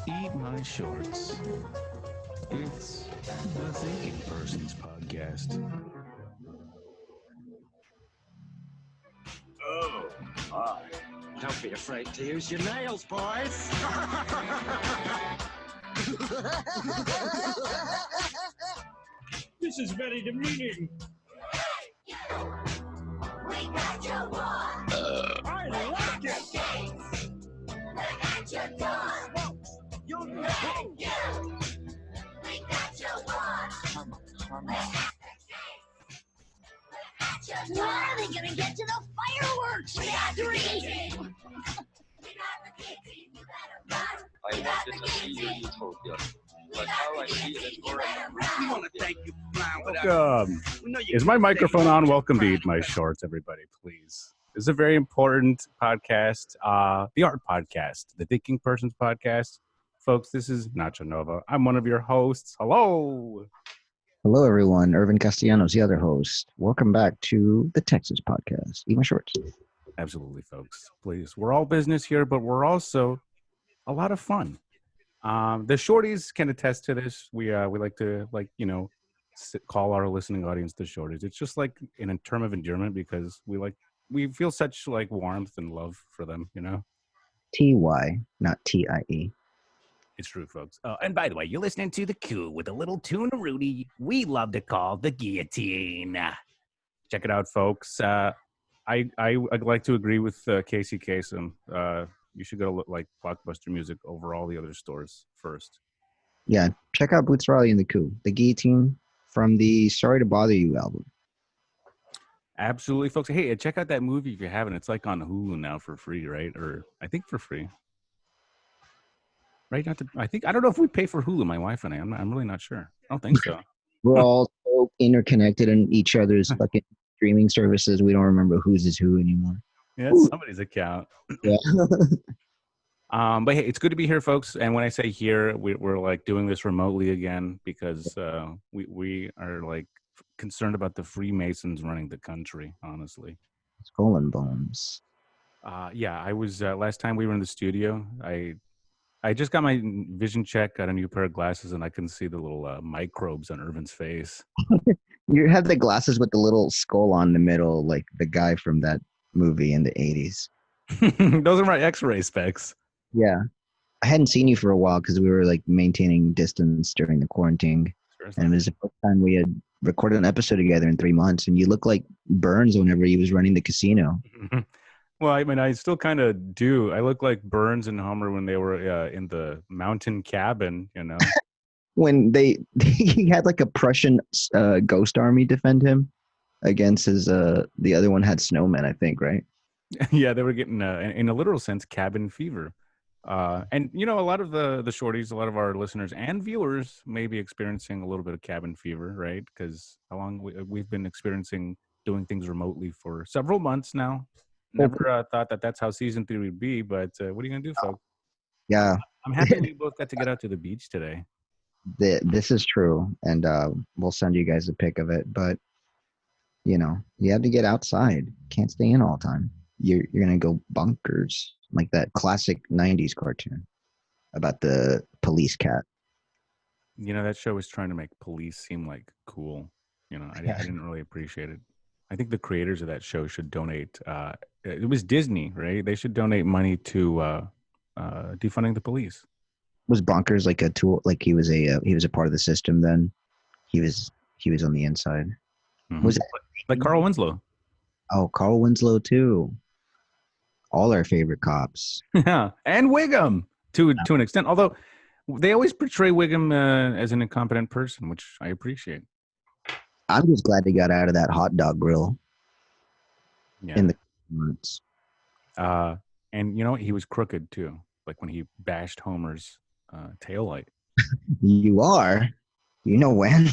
Eat my shorts. It's the Thinking Person's podcast. Oh, my. Don't be afraid to use your nails, boys. This is very demeaning. We got your war. I like it. We got your gun. You're Hey, you. We got your war. We got your gun. When are they gonna get to the fireworks factory? I wanted to see you utopia, but now I see it for We want to thank you for flying with us. Welcome. We know you Is my can microphone stay on? Welcome to proud Eat My of us. Shorts, everybody, please. This is a very important podcast, the art podcast, the Thinking Person's podcast. Folks, this is Nacho Nova. I'm one of your hosts. Hello. Hello, everyone. Irvin Castellanos, the other host. Welcome back to the Texas podcast. Eat my shorts. Absolutely, folks. Please. We're all business here, but we're also a lot of fun. The shorties can attest to this. We like to call our listening audience the shorties. It's just like in a term of endearment because we feel such like warmth and love for them, you know. TY, not TIE. It's true, folks. And by the way, you're listening to The Coup with a little tuna Rudy we love to call the guillotine. Check it out, folks. I'd like to agree with Casey Kasem. You should go to like Blockbuster Music over all the other stores first. Yeah, check out Boots Riley and the Coup, the guillotine from the Sorry to Bother You album. Absolutely, folks. Hey, check out that movie if you haven't. It's like on Hulu now for free, right? Or I think for free. Right? I don't know if we pay for Hulu, my wife and I. I'm really not sure. I don't think so. We're all so interconnected in each other's fucking streaming services. We don't remember whose is who anymore. Yeah, it's somebody's account. Yeah. But hey, it's good to be here, folks. And when I say here, we're like doing this remotely again because we are like concerned about the Freemasons running the country, honestly. Skull and Bones. Yeah, I was last time we were in the studio. I just got my vision check, got a new pair of glasses, and I can see the little microbes on Irvin's face. You had the glasses with the little skull on the middle, like the guy from that movie in the 80s. Those are my X-ray specs. Yeah. I hadn't seen you for a while because we were like maintaining distance during the quarantine. And it was the first time we had recorded an episode together in 3 months. And you look like Burns whenever he was running the casino. Well, I mean, I still kind of do. I look like Burns and Homer when they were in the mountain cabin, you know. When he had like a Prussian ghost army defend him against his the other one had snowmen, I think, right? Yeah, they were getting in a literal sense cabin fever. And you know, a lot of the shorties, a lot of our listeners and viewers may be experiencing a little bit of cabin fever, right? Because how long we've been experiencing doing things remotely for several months now. Never thought that's how season 3 would be, but what are you gonna do, folks? Yeah, I'm happy we both got to get out to the beach today. this is true, and we'll send you guys a pic of it. But you know, you have to get outside. Can't stay in all the time. You're gonna go bonkers, like that classic '90s cartoon about the police cat. You know, that show was trying to make police seem like cool. You know, I didn't really appreciate it. I think the creators of that show should donate. It was Disney, right? They should donate money to defunding the police. Was bonkers like a tool? Like he was a part of the system. Then he was on the inside. Mm-hmm. Was it like Carl Winslow? Oh, Carl Winslow too. All our favorite cops. Yeah, and Wiggum to an extent. Although they always portray Wiggum as an incompetent person, which I appreciate. I'm just glad they got out of that hot dog grill. Yeah. In the months. And you know, he was crooked too. Like when he bashed Homer's taillight. You know when?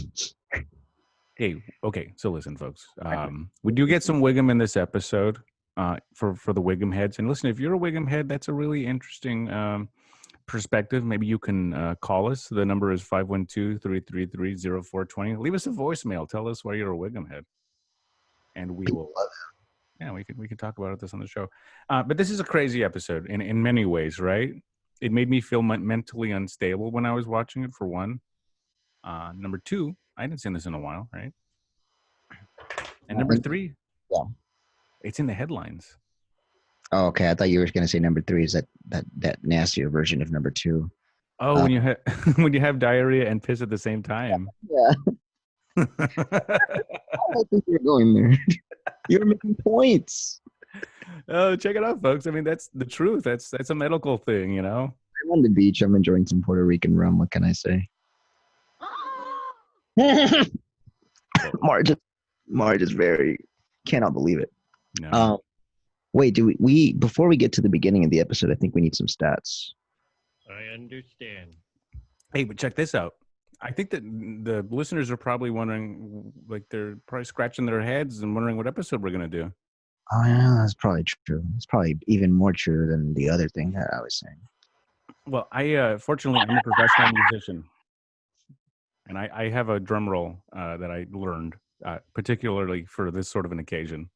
Hey, okay. So listen, folks. We do get some Wiggum in this episode for the Wiggum heads. And listen, if you're a Wiggum head, that's a really interesting perspective. Maybe you can call us. The number is 512-333-0420. Leave us a voicemail. Tell us why you're a Wiggum head, and we will. Yeah, we can talk about this on the show. But this is a crazy episode in many ways, right? It made me feel mentally unstable when I was watching it, for one. Number two, I hadn't seen this in a while, right? And number three, Yeah. it's in the headlines. Oh, okay. I thought you were going to say number 3 is that nastier version of number 2. Oh, when you have when you have diarrhea and piss at the same time. Yeah. I don't think you're going there. You're making points. Oh, check it out, folks. I mean, that's the truth. That's a medical thing, you know. I'm on the beach. I'm enjoying some Puerto Rican rum. What can I say? Marge is very cannot believe it. No. Wait, do we before we get to the beginning of the episode, I think we need some stats. I understand. Hey, but check this out. I think that the listeners are probably wondering, like, they're probably scratching their heads and wondering what episode we're gonna do. Oh yeah, that's probably true. It's probably even more true than the other thing that I was saying. Well, I fortunately I'm a professional musician, and I have a drum roll that I learned particularly for this sort of an occasion.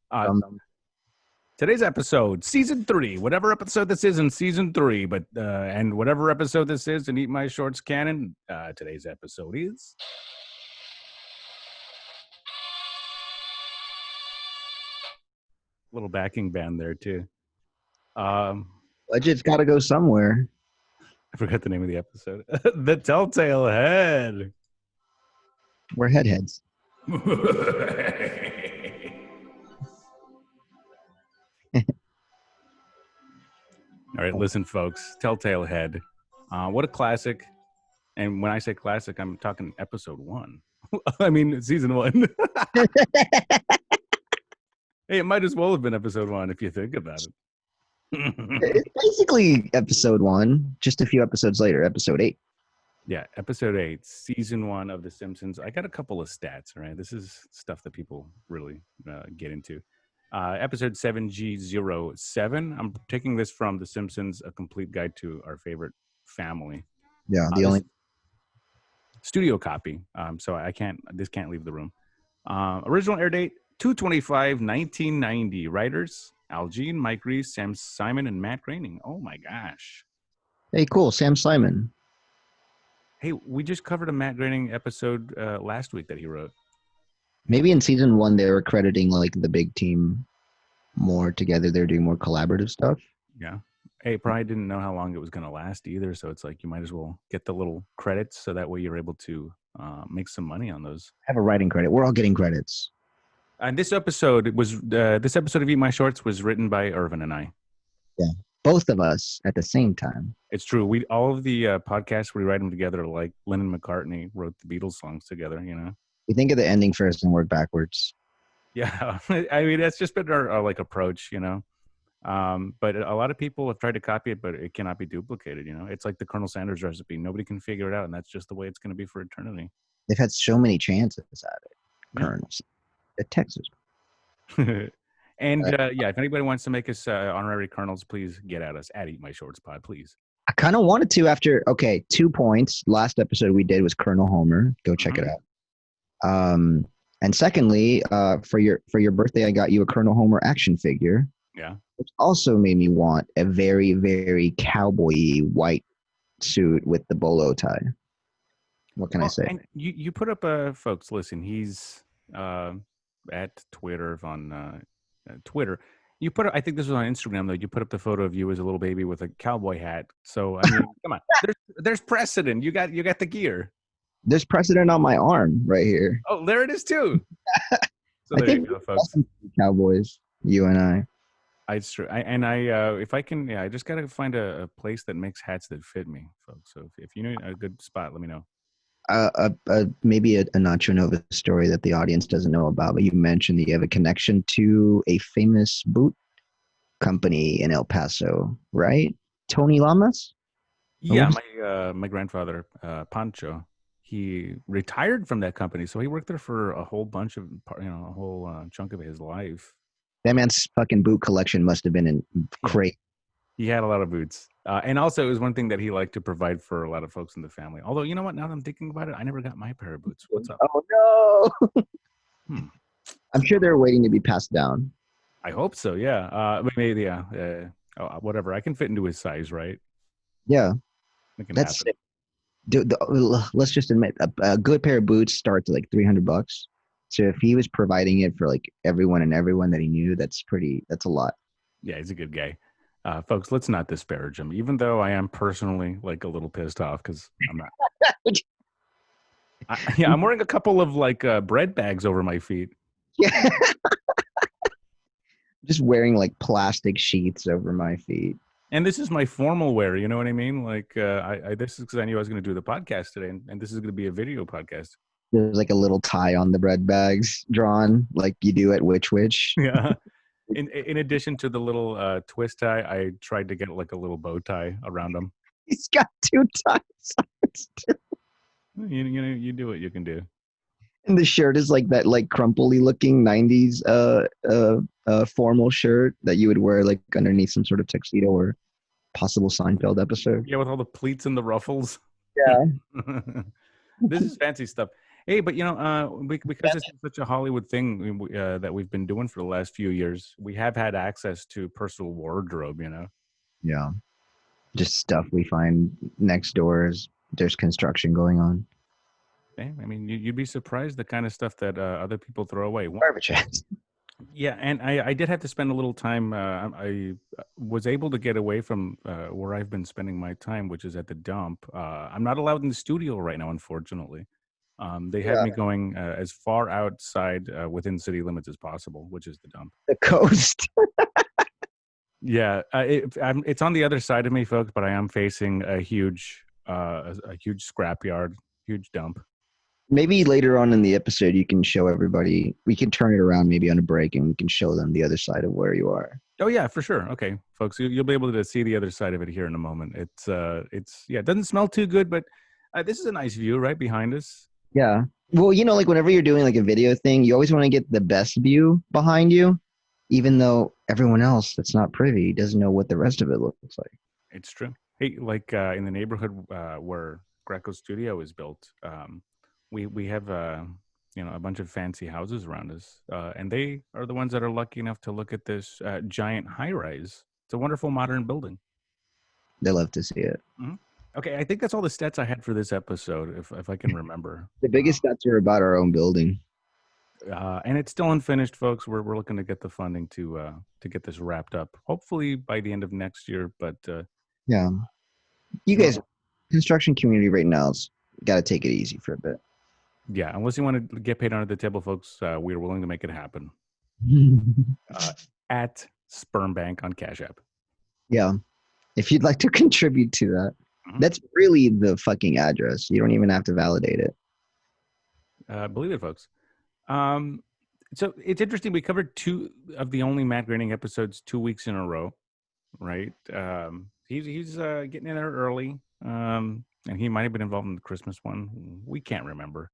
Today's episode, season 3, whatever episode this is in season 3, but and whatever episode this is in Eat My Shorts canon, today's episode is little backing band there too. Budget's got to go somewhere. I forgot the name of the episode. The Telltale Head. We're heads. All right, listen, folks. Telltale Head. What a classic. And when I say classic, I'm talking episode 1. I mean, season 1. Hey, it might as well have been episode 1 if you think about it. It's basically episode 1, just a few episodes later, episode 8. Yeah, episode 8, season 1 of The Simpsons. I got a couple of stats, right? This is stuff that people really get into. Episode 7G07. I'm taking this from The Simpsons, A Complete Guide to Our Favorite Family. Yeah, the only studio copy. So this can't leave the room. Original air date 2/25/1990. Writers Al Jean, Mike Reese, Sam Simon, and Matt Groening. Oh my gosh. Hey, cool, Sam Simon. Hey, we just covered a Matt Groening episode last week that he wrote. Maybe in season 1 they were crediting like the big team more together. They're doing more collaborative stuff. Yeah. Hey, probably didn't know how long it was going to last either. So it's like you might as well get the little credits so that way you're able to make some money on those. Have a writing credit. We're all getting credits. And this episode of Eat My Shorts was written by Irvin and I. Yeah, both of us at the same time. It's true. All of the podcasts we write them together, like Lennon McCartney wrote the Beatles songs together. You know. We think of the ending first and work backwards. Yeah, I mean that's just been our like approach, you know. But a lot of people have tried to copy it, but it cannot be duplicated. You know, it's like the Colonel Sanders recipe. Nobody can figure it out, and that's just the way it's going to be for eternity. They've had so many chances at it. Colonels, at Texas. And yeah, if anybody wants to make us honorary colonels, please get at us at Eat My Shorts Pod, please. I kind of wanted to after. Okay, 2 points. Last episode we did was Colonel Homer. Go check it out. And secondly, for your birthday, I got you a Colonel Homer action figure. Yeah. Which also made me want a very, very cowboy-y white suit with the bolo tie. What can I say? And you put up, folks, listen, he's at Twitter on Twitter. You put up, I think this was on Instagram, though. You put up the photo of you as a little baby with a cowboy hat. So, I mean, come on. There's precedent. You got the gear. There's precedent on my arm right here. Oh, there it is, too. So there you go, folks. Cowboys, you and I. It's true. If I can, I just got to find a place that makes hats that fit me, folks. So if you know a good spot, let me know. Maybe a Nacho Nova story that the audience doesn't know about, but you mentioned that you have a connection to a famous boot company in El Paso, right? Tony Lamas? Yeah, my grandfather, Pancho, he retired from that company, so he worked there for a whole bunch of, a whole chunk of his life. That man's fucking boot collection must have been crazy. He had a lot of boots. And also, it was one thing that he liked to provide for a lot of folks in the family. Although, you know what? Now that I'm thinking about it, I never got my pair of boots. What's up? Oh, no. I'm sure they're waiting to be passed down. I hope so, yeah. Maybe, yeah. Whatever. I can fit into his size, right? Yeah, It can that's happen. sick. Let's just admit a good pair of boots starts at like $300. So if he was providing it for like everyone and everyone that he knew, that's a lot. Yeah, he's a good guy. Folks, let's not disparage him, even though I am personally like a little pissed off because I'm not. Yeah, I'm wearing a couple of like bread bags over my feet. Yeah. Just wearing like plastic sheets over my feet. And this is my formal wear. You know what I mean? Like, this is because I knew I was going to do the podcast today, and this is going to be a video podcast. There's like a little tie on the bread bags drawn, like you do at Witch. Yeah. In addition to the little twist tie, I tried to get like a little bow tie around them. He's got two ties. You do what you can do. And the shirt is like that, like crumply looking '90s formal shirt that you would wear like underneath some sort of tuxedo or possible Seinfeld episode. Yeah, with all the pleats and the ruffles. Yeah. This is fancy stuff. Hey, but because this is such a Hollywood thing that we've been doing for the last few years, we have had access to personal wardrobe. Yeah. Just stuff we find next doors. There's construction going on. I mean, you'd be surprised the kind of stuff that other people throw away. Garbage. Yeah, and I did have to spend a little time. I was able to get away from where I've been spending my time, which is at the dump. I'm not allowed in the studio right now, unfortunately. They have me going as far outside within city limits as possible, which is the dump. The coast. Yeah, it's on the other side of me, folks, but I am facing a huge scrapyard, huge dump. Maybe later on in the episode, you can show everybody. We can turn it around maybe on a break, and we can show them the other side of where you are. Oh yeah, for sure. Okay, folks, you'll be able to see the other side of it here in a moment. It's it doesn't smell too good, but this is a nice view right behind us. Yeah. Well, like whenever you're doing like a video thing, you always want to get the best view behind you, even though everyone else that's not privy doesn't know what the rest of it looks like. It's true. Hey, like in the neighborhood where Greco's studio is built, we have a bunch of fancy houses around us, and they are the ones that are lucky enough to look at this giant high rise. It's a wonderful modern building. They love to see it. Mm-hmm. Okay, I think that's all the stats I had for this episode, if I can remember. The biggest stats are about our own building, and it's still unfinished, folks. We're looking to get the funding to get this wrapped up, hopefully by the end of next year. But yeah, you guys, construction community right now has got to take it easy for a bit. Yeah, unless you want to get paid under the table, folks, we're willing to make it happen. At Sperm Bank on Cash App. Yeah, if you'd like to contribute to that, that's really the fucking address. You don't even have to validate it. Believe it, folks. So it's interesting. We covered 2 of the only Matt Groening episodes 2 weeks in a row, right? He's getting in there early, and he might have been involved in the Christmas one. We can't remember.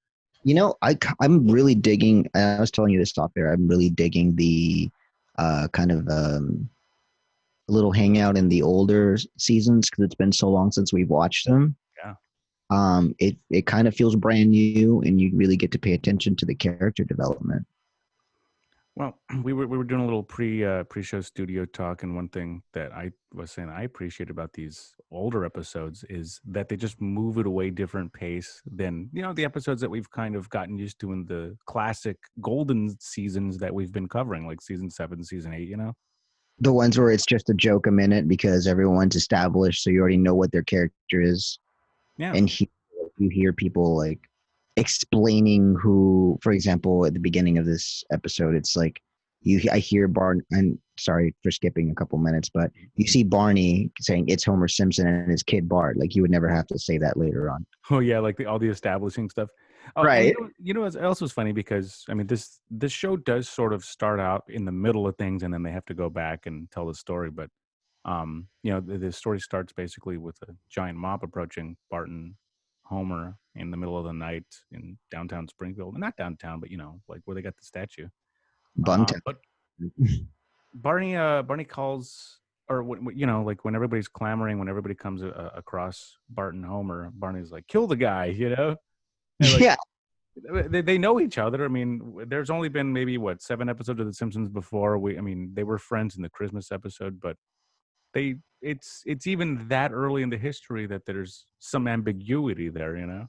I'm really digging. I was telling you this off there. I'm really digging the kind of little hangout in the older seasons because it's been so long since we've watched them. Yeah. It kind of feels brand new, and you really get to pay attention to the character development. Well, we were doing a little pre-show studio talk, and one thing that I was saying I appreciate about these older episodes is that they just move at a way different pace than the episodes that we've kind of gotten used to in the classic golden seasons that we've been covering, like season 7, season 8. The ones where it's just a joke a minute because everyone's established, so you already know what their character is. Yeah, and you hear people like explaining who, for example, at the beginning of this episode, it's like I hear Bart. I'm sorry for skipping a couple minutes, but you see Barney saying it's Homer Simpson and his kid Bart. Like you would never have to say that later on. Oh yeah, like all the establishing stuff. Oh, right. You know what else was funny, because I mean this show does sort of start out in the middle of things, and then they have to go back and tell the story. But the story starts basically with a giant mob approaching Bart and Homer in the middle of the night in downtown Springfield. Not downtown, but like where they got the statue. Buntown. But Barney calls, or like when everybody's clamoring, when everybody comes across Bart and Homer, Barney's like, "Kill the guy," Like, yeah. They know each other. I mean, there's only been maybe 7 episodes of The Simpsons before. They were friends in the Christmas episode, but it's even that early in the history that there's some ambiguity there, you know.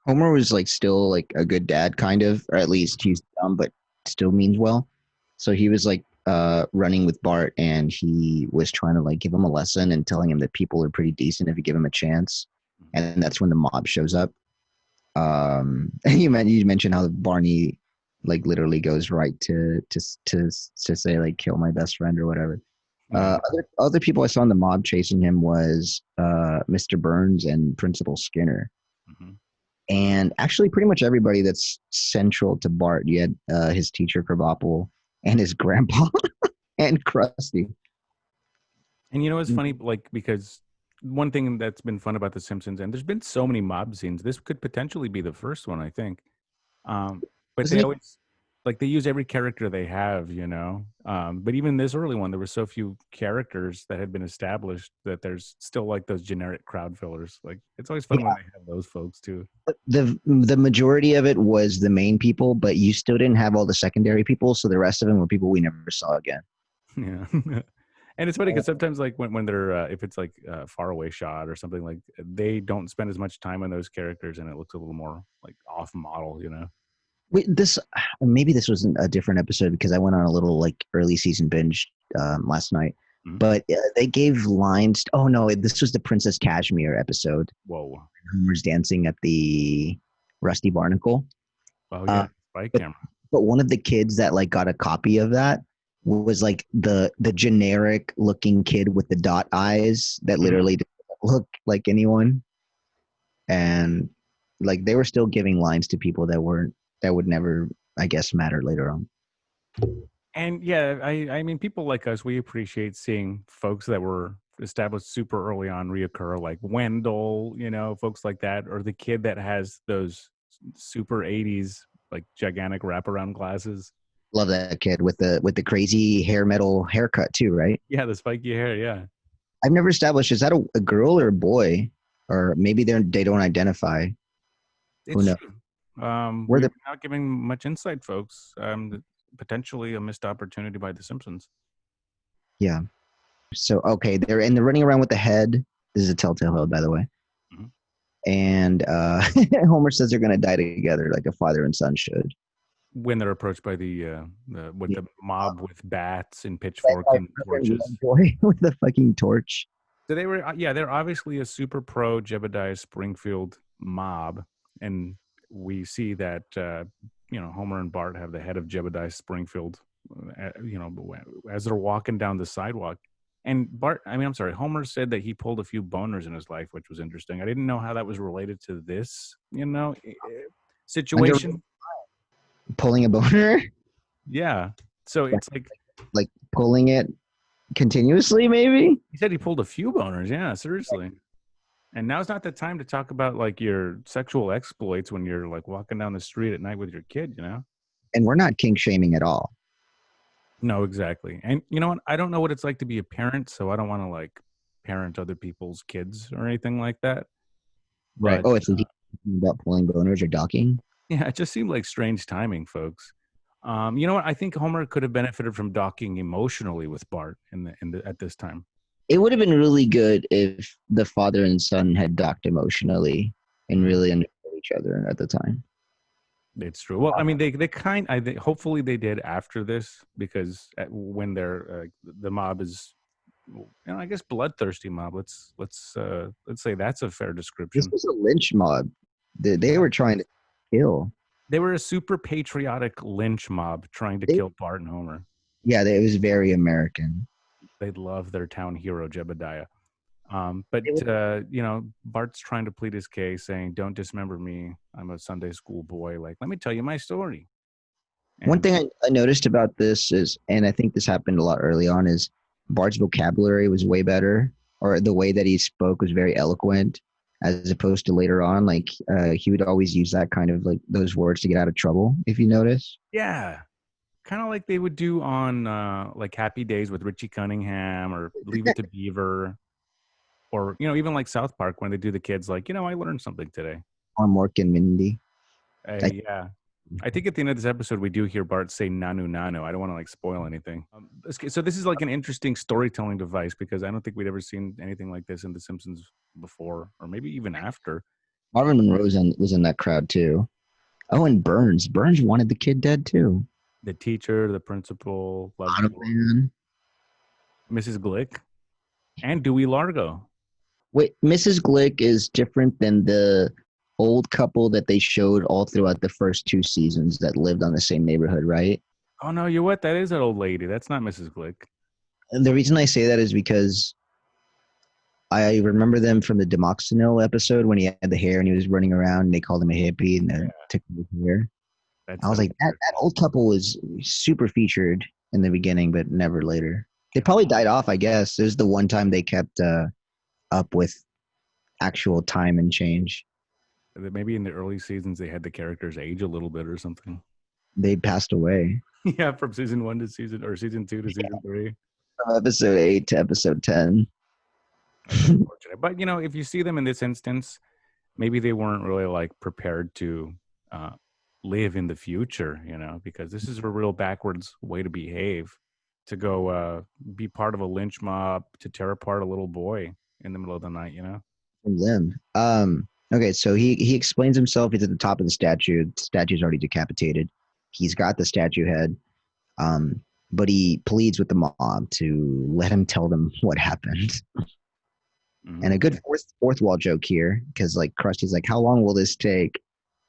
Homer was like still like a good dad, kind of, or at least he's dumb, but still means well. So he was like running with Bart, and he was trying to like give him a lesson and telling him that people are pretty decent if you give them a chance. And that's when the mob shows up. And you mentioned how Barney like literally goes right to say like kill my best friend or whatever. Yeah. Other people I saw in the mob chasing him was Mr. Burns and Principal Skinner. Mhm. And actually pretty much everybody that's central to Bart. You had his teacher Krabappel and his grandpa and Krusty. And you know, it's funny, like, because one thing that's been fun about The Simpsons, and there's been so many mob scenes, this could potentially be the first one, I think. But Wasn't they it? always, like, they use every character they have, you know. But even this early one, there were so few characters that had been established that there's still like those generic crowd fillers. Like, it's always fun when they have those folks too. The majority of it was the main people, but you still didn't have all the secondary people, so the rest of them were people we never saw again. Yeah. And it's funny because sometimes, like, when they're if it's like a faraway shot or something, like, they don't spend as much time on those characters, and it looks a little more like off model, you know. Wait, this maybe this was a different episode because I went on a little like early season binge last night. Mhm. But they gave lines. Oh no, this was the Princess Cashmere episode. Whoa. Homer's dancing at the Rusty Barnacle. Oh yeah, spy but, camera. but one of the kids that like got a copy of that was like the generic looking kid with the dot eyes that literally didn't look like anyone, and like they were still giving lines to people that would never, I guess, matter later on. And yeah, I mean, people like us, we appreciate seeing folks that were established super early on reoccur, like Wendell, you know, folks like that, or the kid that has those super 80s like gigantic wraparound glasses. Love that kid with the crazy hair metal haircut too, right? Yeah, the spiky hair. Yeah, I've never established, is that a girl or a boy, or maybe they don't identify. Who it's knows? true. We're We're the not giving much insight, folks. Potentially a missed opportunity by The Simpsons. Yeah. So okay, they're running around with the head. This is a Telltale Head, by the way. Mhm. And Homer says they're gonna die together, like a father and son should. When they're approached by the Yeah. the mob with bats and pitchforks and torches. Boy with the fucking torch. So they were, yeah, they're obviously a super pro Jebediah Springfield mob, and we see that you know, Homer and Bart have the head of Jebediah Springfield, you know, as they're walking down the sidewalk. And I'm sorry, Homer said that he pulled a few boners in his life, which was interesting. I didn't know how that was related to this, you know, situation. Pulling a boner, Yeah. So it's like pulling it continuously, maybe. he said he pulled a few boners. Yeah, seriously. And now's not the time to talk about like your sexual exploits when you're like walking down the street at night with your kid, you know? And we're not kink shaming at all. No, exactly. And you know what? I don't know what it's like to be a parent, so I don't want to like parent other people's kids or anything like that. Right. But, Oh, it's about pulling boners or docking. yeah, it just seemed like strange timing, folks. You know what? I think Homer could have benefited from docking emotionally with Bart at this time. It would have been really good if the father and son had docked emotionally and really understood each other at the time. It's true. Well, I mean, hopefully they did after this, because when they're the mob is, you know, I guess bloodthirsty mob. Let's say that's a fair description. This was a lynch mob. They were trying to kill. They were a super patriotic lynch mob trying to kill Bart and Homer. Yeah, it was very American. They love their town hero Jebediah. But you know, Bart's trying to plead his case, saying, "Don't dismember me. I'm a Sunday school boy. Like, let me tell you my story." And one thing I noticed about this is, and I think this happened a lot early on, is Bart's vocabulary was way better, or the way that he spoke was very eloquent, as opposed to later on. Like he would always use that kind of like those words to get out of trouble, if you notice. yeah, kind of like they would do on like Happy Days with Richie Cunningham, or Leave It to Beaver, or, you know, even like South Park when they do the kids like, you know, I learned something today. On Mork and Mindy. Yeah. I think at the end of this episode, we do hear Bart say "nanu nanu." I don't want to like spoil anything. So this is like an interesting storytelling device because I don't think we'd ever seen anything like this in The Simpsons before, or maybe even after. Marvin Monroe was in that crowd too. Oh, and Burns. Burns wanted the kid dead too. The teacher, the principal, Man. Mrs. Glick, and Dewey Largo. Wait, Mrs. Glick is different than the old couple that they showed all throughout the first 2 seasons that lived on the same neighborhood, right? Oh no, you what? That is an old lady. That's not Mrs. Glick. And the reason I say that is because I remember them from the Demoxenil episode when he had the hair and he was running around and they called him a hippie and they took his hair. I was like, that old couple was super featured in the beginning, but never later. They probably died off, I guess. It was the one time they kept up with actual time and change. Maybe in the early seasons they had the characters age a little bit or something. They passed away. Yeah, from season 1 to season 2 to season 3. From episode 8 to episode 10. Unfortunate. But you know, if you see them in this instance, maybe they weren't really like prepared to live in the future, you know, because this is a real backwards way to behave, to go be part of a lynch mob, to tear apart a little boy in the middle of the night, you know. From them. Okay, so he explains himself. He's at the top of the statue. The statue's already decapitated. He's got the statue head. But he pleads with the mob to let him tell them what happened. Mm-hmm. And a good fourth wall joke here, because like Krusty's like, how long will this take?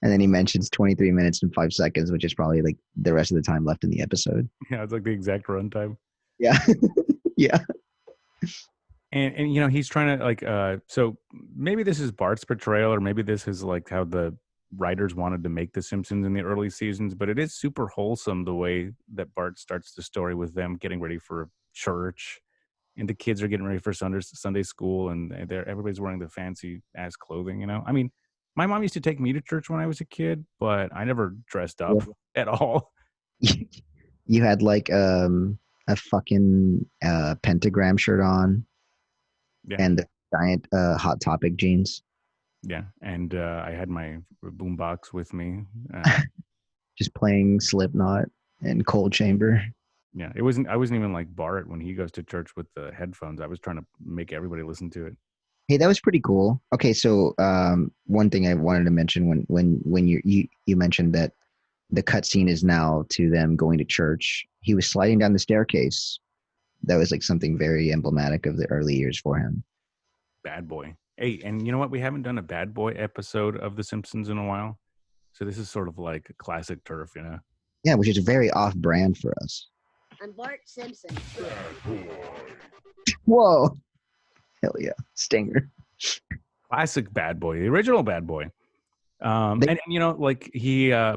And then he mentions 23 minutes and 5 seconds, which is probably like the rest of the time left in the episode. Yeah, it's like the exact runtime. Yeah. Yeah. And you know, he's trying to like so maybe this is Bart's portrayal, or maybe this is like how the writers wanted to make The Simpsons in the early seasons, but it is super wholesome the way that Bart starts the story with them getting ready for church, and the kids are getting ready for Sunday school, and everybody's wearing the fancy ass clothing, you know. I mean, my mom used to take me to church when I was a kid, but I never dressed up at all. You had like a fucking pentagram shirt on, and the giant Hot Topic jeans. Yeah, and I had my boombox with me, just playing Slipknot and Cold Chamber. Yeah, I wasn't even like Bart when he goes to church with the headphones. I was trying to make everybody listen to it. Hey, that was pretty cool. Okay, so one thing I wanted to mention when you mentioned that the cutscene is now to them going to church. He was sliding down the staircase. That was like something very emblematic of the early years for him. Bad boy. Hey, and you know what? We haven't done a bad boy episode of The Simpsons in a while. So this is sort of like classic turf, you know? Yeah, which is very off-brand for us. I'm Bart Simpson. Whoa. Hell yeah. Stinger. Classic bad boy. The original bad boy. And you know, like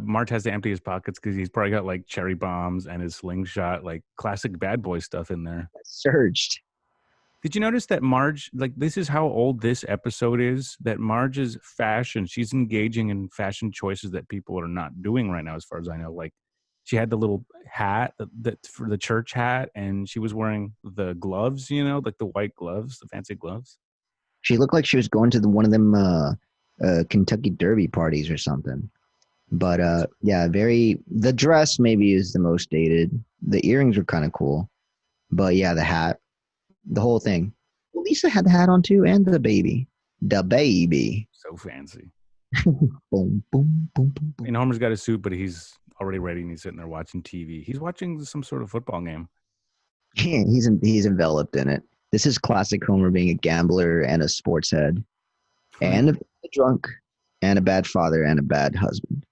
Mart has to empty his pockets because he's probably got like cherry bombs and his slingshot, like classic bad boy stuff in there. Surged. Did you notice that Marge, like this is how old this episode is, that Marge's fashion, she's engaging in fashion choices that people are not doing right now, as far as I know. Like she had the little hat that for the church hat, and she was wearing the gloves, you know, like the white gloves, the fancy gloves. She looked like she was going to one of them Kentucky Derby parties or something. But yeah, the dress maybe is the most dated. The earrings were kind of cool. But yeah, the hat. The whole thing. Well, Lisa had the hat on too, and the baby. The baby. So fancy. Boom, boom, boom, boom, boom. And Homer's got a suit, but he's already ready and he's sitting there watching TV. He's watching some sort of football game. Yeah, he's enveloped in it. This is classic Homer being a gambler and a sports head. And a drunk. And a bad father and a bad husband.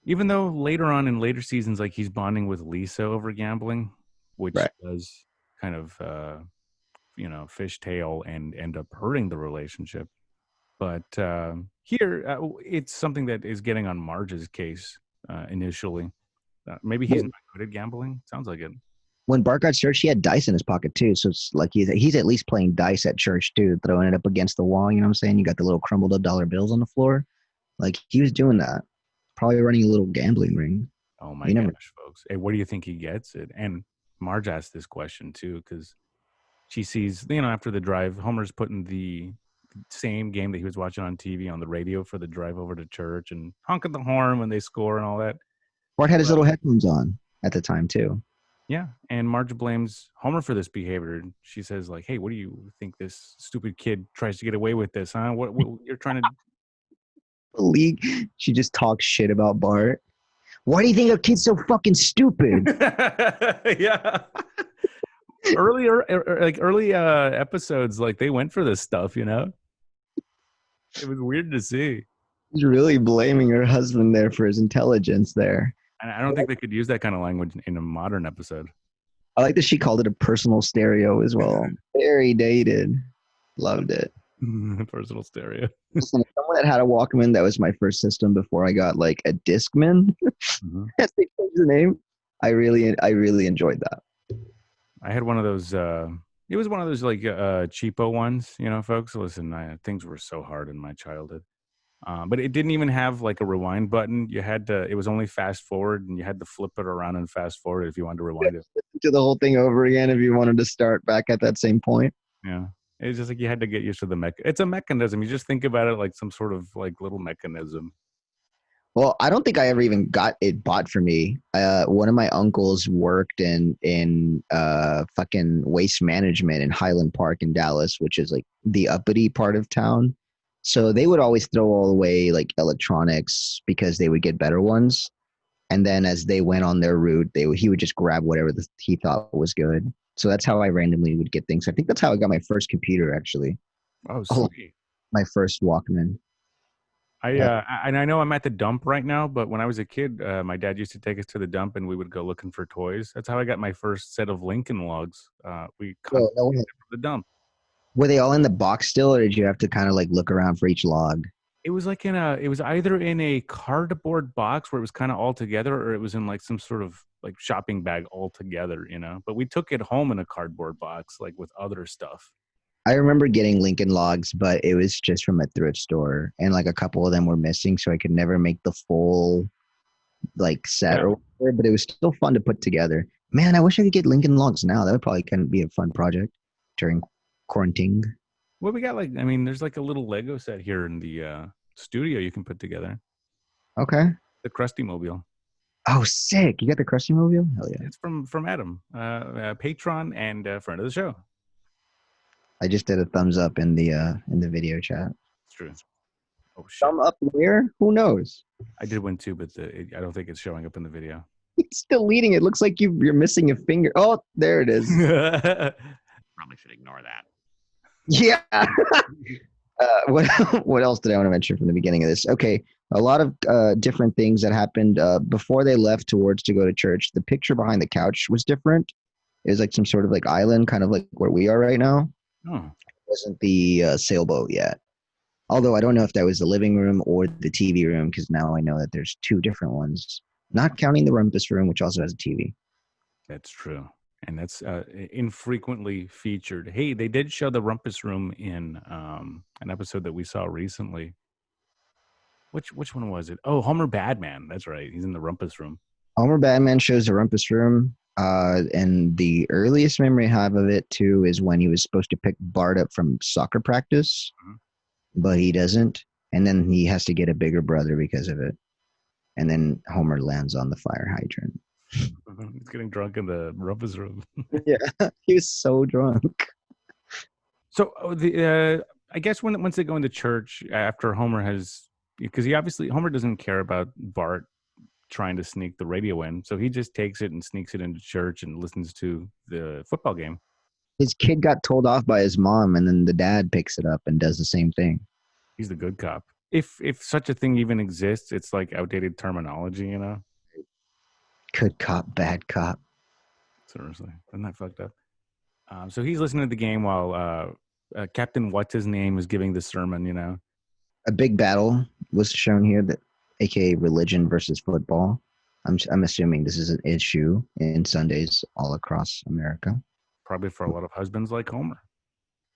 Even though later on in later seasons, like he's bonding with Lisa over gambling, which does kind of, fishtail and end up hurting the relationship. But here, it's something that is getting on Marge's case initially. Maybe he's not good at gambling. Sounds like it. When Bart got church, he had dice in his pocket too. So it's like he's at least playing dice at church too, throwing it up against the wall. You know what I'm saying? You got the little crumbled up dollar bills on the floor. Like he was doing that. Probably running a little gambling ring. Oh my gosh, folks. Hey, what do you think he gets it? And Marge asked this question too, because she sees, after the drive, Homer's putting the same game that he was watching on TV on the radio for the drive over to church and honking the horn when they score and all that. Bart had his Well, little headphones on at the time too. Yeah, and Marge blames Homer for this behavior. She says, like, "Hey, what do you think this stupid kid tries to get away with this, huh? What you're trying to?" The league, she just talks shit about Bart. Why do you think a kid's so fucking stupid? Yeah. Early episodes, like they went for this stuff, you know. It was weird to see, She's really blaming her husband there for his intelligence there. and I don't think they could use that kind of language in a modern episode. I like that she called it a personal stereo as well. Very dated. Loved it. Personal stereo. Listen, as someone that had a Walkman, that was my first system before I got like a Discman. Mhm. As they changed the name. I really enjoyed that. I had one of those. It was one of those like cheapo ones, you know, folks. Listen, things were so hard in my childhood, but it didn't even have like a rewind button. You had to. It was only fast forward, and you had to flip it around and fast forward if you wanted to rewind it. Do the whole thing over again if you wanted to start back at that same point. Yeah, it's just like you had to get used to the It's a mechanism. You just think about it like some sort of like little mechanism. Well, I don't think I ever even got it bought for me. One of my uncles worked in fucking waste management in Highland Park in Dallas, which is like the uppity part of town. So they would always throw all away like electronics because they would get better ones. And then as they went on their route, he would just grab whatever he thought was good. So that's how I randomly would get things. I think that's how I got my first computer, actually. Oh, Oh, sweet. my first Walkman. I know I'm at the dump right now, but when I was a kid, my dad used to take us to the dump and we would go looking for toys. That's how I got my first set of Lincoln logs. We Well, no confiscated way. from the dump. Were they all in the box still, or did you have to kind of like look around for each log? It was like it was either in a cardboard box where it was kind of all together, or it was in like some sort of like shopping bag all together, you know. But we took it home in a cardboard box, like with other stuff. I remember getting Lincoln Logs, but it was just from a thrift store, and like a couple of them were missing, so I could never make the full like set Yeah. or whatever. But it was still fun to put together. Man, I wish I could get Lincoln Logs now. That would probably kind of be a fun project during quarantine. Well, we got like, I mean, there's like a little Lego set here in the studio you can put together. Okay. The Krusty Mobile. Oh, sick! You got the Krusty Mobile? Hell yeah! It's from Adam, patron and friend of the show. I just did a thumbs up in the video chat. It's true. Oh shit! Thumb up where? Who knows? I did win too, but I don't think it's showing up in the video. It's deleting. It looks like you're missing a finger. Oh, there it is. Probably should ignore that. Yeah. What else did I want to mention from the beginning of this? Okay, a lot of different things that happened before they left towards to go to church. The picture behind the couch was different. It was like some sort of like island, kind of like where we are right now. Oh, It wasn't the sailboat yet. Although I don't know if that was the living room or the TV room, because now I know that there's two different ones. Not counting the rumpus room, which also has a TV. that's true, and that's infrequently featured. Hey, they did show the rumpus room in an episode that we saw recently. Which one was it? Oh, Homer Badman. That's right. He's in the rumpus room. Homer Badman shows the rumpus room. And the earliest memory I have of it too is when he was supposed to pick Bart up from soccer practice, but he doesn't, and then he has to get a bigger brother because of it. And then Homer lands on the fire hydrant. He's getting drunk in the rumpus room. Yeah, he was so drunk. So I guess once they go into church after Homer has, because Homer doesn't care about Bart trying to sneak the radio in, so he just takes it and sneaks it into church and listens to the football game. His kid got told off by his mom, and then the dad picks it up and does the same thing. He's the good cop. If such a thing even exists, it's like outdated terminology, you know. Good cop, bad cop. Seriously, isn't that fucked up? So he's listening to the game while Captain What's His Name is giving the sermon, you know. A big battle was shown here, that aka religion versus football. I'm assuming this is an issue in Sundays all across America. Probably for a lot of husbands like Homer.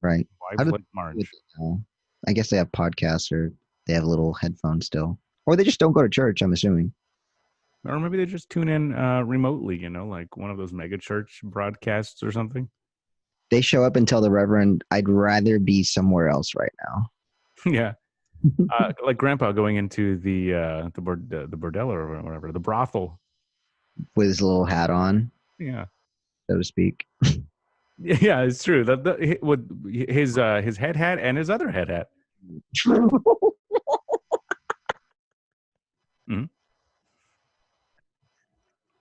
Right. How Wives do like Marge. I guess they have podcasts, or they have little headphones still. Or they just don't go to church, I'm assuming. Or maybe they just tune in remotely, you know, like one of those mega church broadcasts or something. They show up and tell the Reverend, "I'd rather be somewhere else right now." Yeah. Like Grandpa going into the bordello or whatever, the brothel. With his little hat on, Yeah. so to speak. Yeah, it's true. His head hat and his other head hat. Mhm.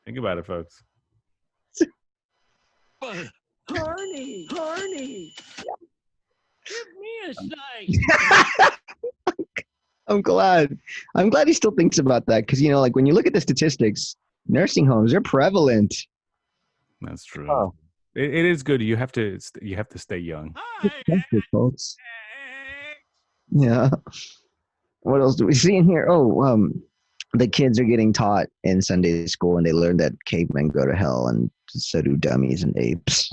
Think about it, folks. Horny, give me a slice. I'm glad. I'm glad he still thinks about that because like when you look at the statistics, nursing homes are prevalent. That's true. Oh. It is good. You have to stay young. Folks. Yeah. What else do we see in here? Oh, the kids are getting taught in Sunday school, and they learn that cavemen go to hell, and so do dummies and apes.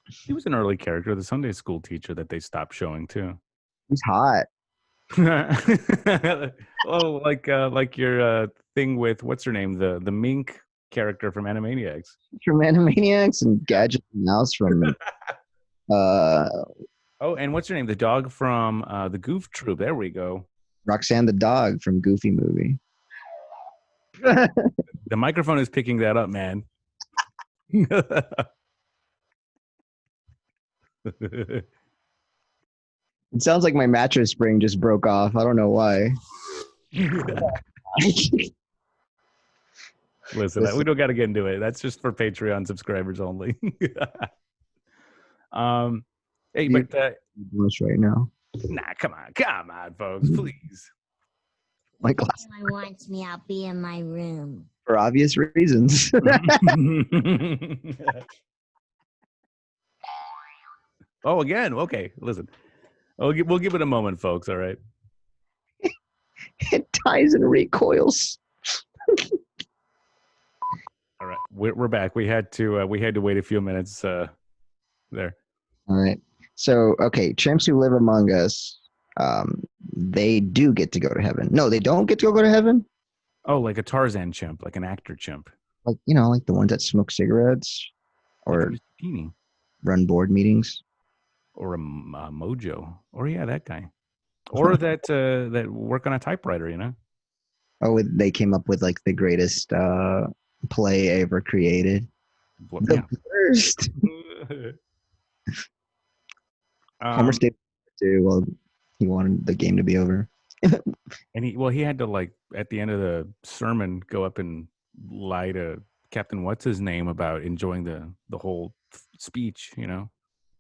He was an early character, the Sunday school teacher that they stopped showing too. He's hot. Oh, like your thing with what's her name, the mink character from Animaniacs. From Animaniacs and Gadget Mouse from Oh, and what's her name? The dog from the Goof Troop. There we go. Roxanne the dog from Goofy Movie. The microphone is picking that up, man. It sounds like my mattress spring just broke off. I don't know why. Listen, we don't got to get into it. That's just for Patreon subscribers only. Hey, but right now. nah, come on, folks, please. My glass. If anyone wants me, I'll be in my room. For obvious reasons. Oh, again. Okay, listen. We'll give it a moment, folks. All right. It ties and recoils. All right, we're back. We had to wait a few minutes there. All right. So, okay, chimps who live among us, they do get to go to heaven. No, they don't get to go to heaven. Oh, like a Tarzan chimp, like an actor chimp, Like like the ones that smoke cigarettes, or like a Mr. run board meetings, or a Mojo, or yeah, that guy, or that work on a typewriter. Oh, they came up with like the greatest play ever created. The worst. Homer stayed too. Well, he wanted the game to be over. And he had to, like, at the end of the sermon, go up and lie to Captain What's his name about enjoying the whole speech.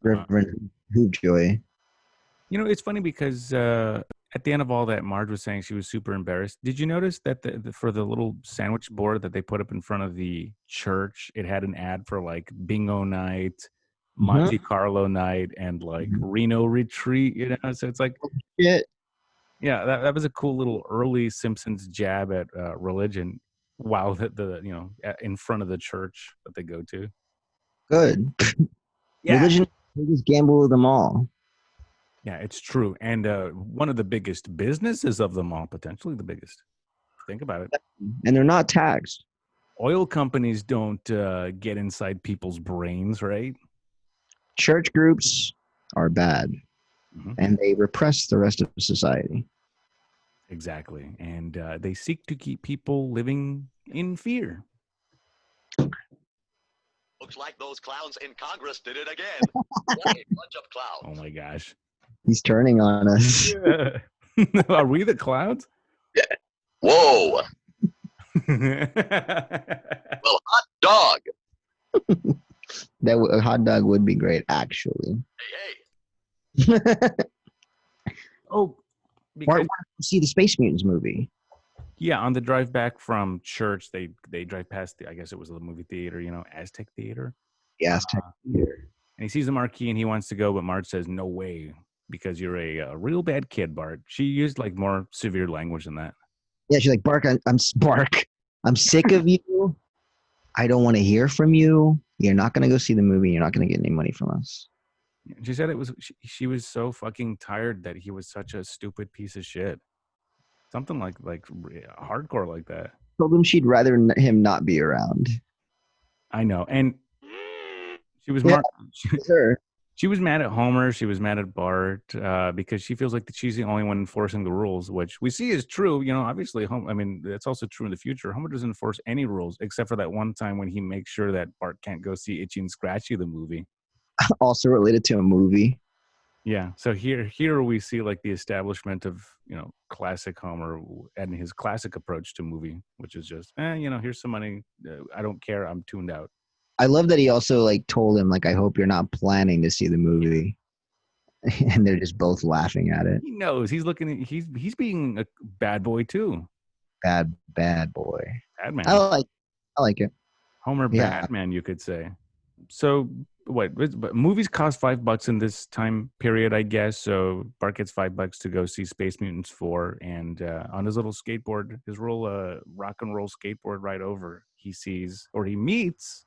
Reverend Hoopjoy. It's funny because at the end of all that, Marge was saying she was super embarrassed. Did you notice that for the little sandwich board that they put up in front of the church, it had an ad for like bingo night, Monte Carlo night, and like Reno retreat? So it's like, shit. Yeah, that was a cool little early Simpsons jab at religion. While in front of the church that they go to. Good. Yeah. Religion, biggest gamble of them all. Yeah, it's true. And one of the biggest businesses of them all, potentially the biggest. Think about it. And they're not taxed. Oil companies don't get inside people's brains, right? Church groups are bad. Mm-hmm. And they repress the rest of society. Exactly. And they seek to keep people living in fear. Looks like those clowns in Congress did it again. What a bunch of clowns. Oh my gosh. He's turning on us. Are we the clowns? Whoa. Well, hot dog. A hot dog would be great, actually. Hey. Oh, Bart wanted to see the Space Mutants movie. Yeah, on the drive back from church, they drive past I guess it was the movie theater, Aztec Theater. Yeah, Aztec Theater. And he sees the marquee and he wants to go, but Marge says, "No way, because you're a real bad kid, Bart." She used like more severe language than that. Yeah, she's like, Bark, I'm sick of you. I don't want to hear from you. You're not going to go see the movie. You're not going to get any money from us. She said she was so fucking tired that he was such a stupid piece of shit. Something like hardcore like that. Told him she'd rather him not be around. I know. And She was Yeah, sure. She was mad at Homer. She was mad at Bart because she feels like she's the only one enforcing the rules, which we see is true. You know, obviously, I mean, that's also true in the future. Homer doesn't enforce any rules except for that one time when he makes sure that Bart can't go see Itchy and Scratchy the movie. Also related to a movie. Yeah. So here we see like the establishment of, you know, classic Homer and his classic approach to movie, which is just, you know, here's some money. I don't care. I'm tuned out. I love that he also like told him like, I hope you're not planning to see the movie, and they're just both laughing at it. He knows he's looking. He's being a bad boy too. Bad boy. Bad man. I like it. Homer Yeah. Batman, you could say. So what? But movies cost $5 in this time period, I guess. So Bart gets $5 to go see Space Mutants 4, and on his little skateboard, his little rock and roll skateboard ride over, he meets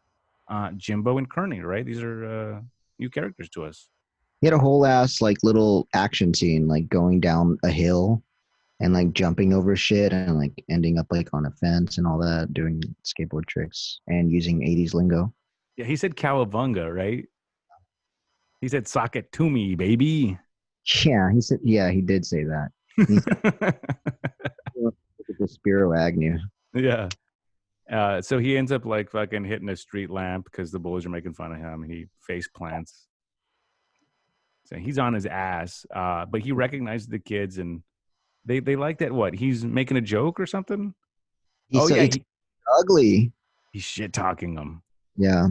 Jimbo and Kearney. Right? These are new characters to us. He had a whole ass like little action scene, like going down a hill and like jumping over shit and like ending up like on a fence and all that, doing skateboard tricks and using 80s lingo. Yeah, he said cowabunga, right? He said sock it to me, baby. Yeah, he did say that. Look at the Spiro Agnew. Yeah. So he ends up like fucking hitting a street lamp because the bullies are making fun of him, and he face plants. So he's on his ass, but he recognizes the kids, and they like that. What? He's making a joke or something? He's ugly. He's shit talking them. Yeah.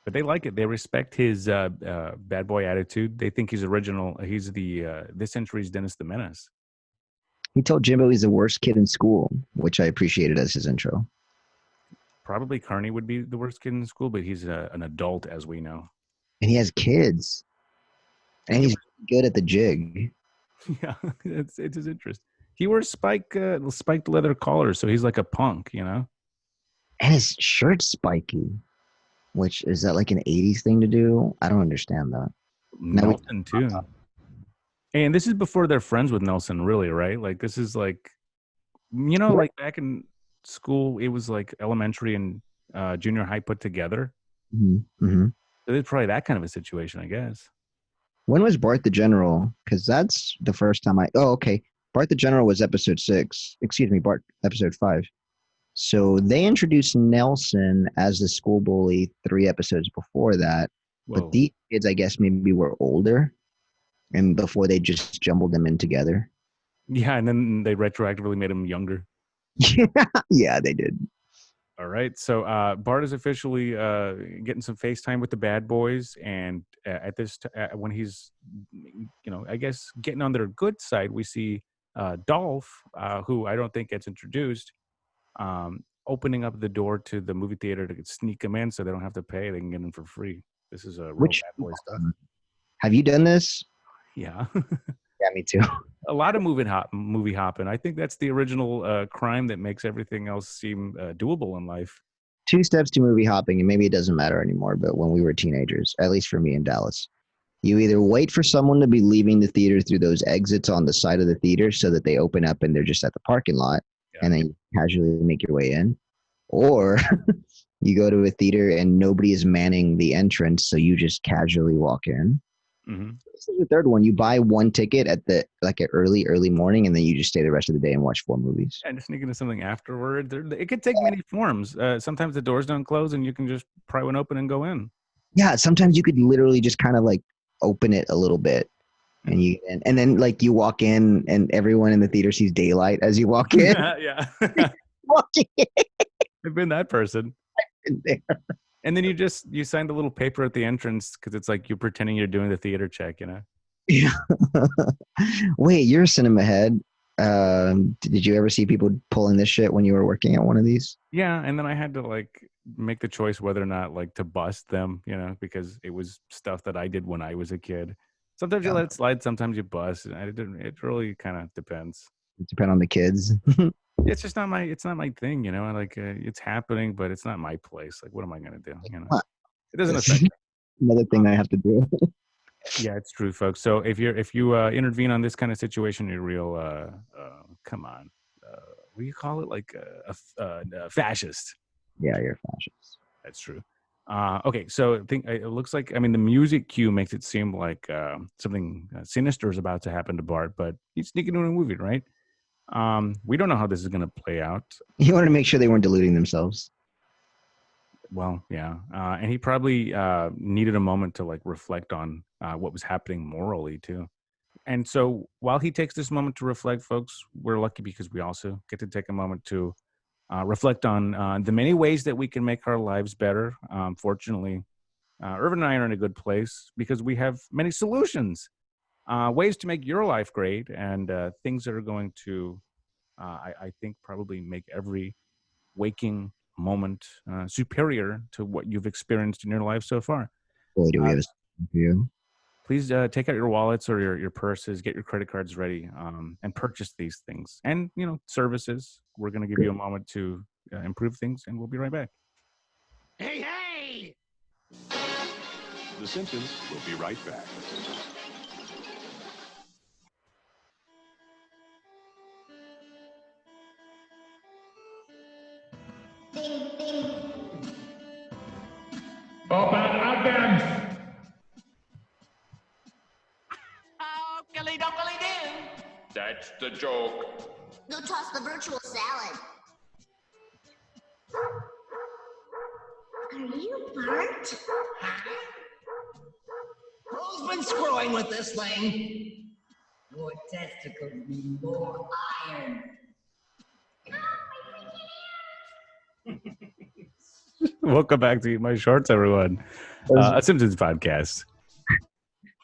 But they like it. They respect his bad boy attitude. They think he's original. He's the this century's Dennis the Menace. He told Jimbo he's the worst kid in school, which I appreciated as his intro. Probably Kearney would be the worst kid in school, but he's an adult, as we know. And he has kids. And he's good at the jig. Yeah, it's his interest. He wears spiked leather collars, so he's like a punk, you know? And his shirt's spiky. Which, is that like an 80s thing to do? I don't understand that. Nelson, too. And this is before they're friends with Nelson, really, right? Like, this is like, you know, like back in school, it was like elementary and junior high put together. Mm-hmm. Mm-hmm. So it's probably that kind of a situation, I guess. When was Bart the General? Because that's the first time Oh, okay. Bart the General was episode 6. Excuse me, Bart, episode 5. So they introduced Nelson as the school bully 3 episodes before that. Whoa. But these kids, I guess, maybe were older. And before they just jumbled them in together. Yeah, and then they retroactively made him younger. Yeah, they did. All right. So Bart is officially getting some FaceTime with the bad boys. And at this, when he's, you know, I guess getting on their good side, we see Dolph, who I don't think gets introduced, opening up the door to the movie theater to sneak them in so they don't have to pay. They can get in for free. This is a real bad boy stuff. Have you done this? Yeah. Yeah, me too. A lot of movie hopping. I think that's the original crime that makes everything else seem doable in life. 2 steps to movie hopping, and maybe it doesn't matter anymore, but when we were teenagers, at least for me in Dallas, you either wait for someone to be leaving the theater through those exits on the side of the theater so that they open up and they're just at the parking lot, and then you casually make your way in, or you go to a theater and nobody is manning the entrance, so you just casually walk in. Mm-hmm. This is the third one. You buy one ticket at the like an early morning, and then you just stay the rest of the day and watch 4 movies. And sneak into something afterward. It could take many forms. Sometimes the doors don't close, and you can just pry one open and go in. Yeah, sometimes you could literally just kind of like open it a little bit, and then like you walk in, and everyone in the theater sees daylight as you walk in. Yeah. Walking in. I've been that person. I've been there. And then you sign the little paper at the entrance because it's like you're pretending you're doing the theater check, you know? Yeah. Wait, you're a cinema head. Did you ever see people pulling this shit when you were working at one of these? Yeah, and then I had to like make the choice whether or not like to bust them, you know, because it was stuff that I did when I was a kid. Sometimes you let it slide, sometimes you bust. It really kind of depends. It depends on the kids. It's just not my thing, you know. Like it's happening, but it's not my place. Like, what am I gonna do? You know, it doesn't affect me. Another thing I have to do. Yeah, it's true, folks. So if you intervene on this kind of situation, you're real. Come on, what do you call it? Like a fascist. Yeah, you're a fascist. That's true. Okay, so I think it looks like, I mean, the music cue makes it seem like something sinister is about to happen to Bart, but he's sneaking into a movie, right? We don't know how this is going to play out. He wanted to make sure they weren't deluding themselves. Well, yeah. And he probably needed a moment to like reflect on what was happening morally too. And so while he takes this moment to reflect, folks, we're lucky because we also get to take a moment to reflect on the many ways that we can make our lives better. Fortunately, Irvin and I are in a good place because we have many solutions, ways to make your life great, and things that are going to, I think, probably make every waking moment superior to what you've experienced in your life so far. Boy, do we have a solution for you. Please take out your wallets or your purses, get your credit cards ready, and purchase these things. And, services. We're going to give you a moment to improve things, and we'll be right back. Hey, hey! The Simpsons will be right back. Open again. Oh, dilly-dunkly-doo! That's the joke. Go toss the virtual salad. Are you Bart? Who's been screwing with this thing? More testicles mean more iron. Welcome back to Eat My Shorts, everyone. A Simpsons podcast.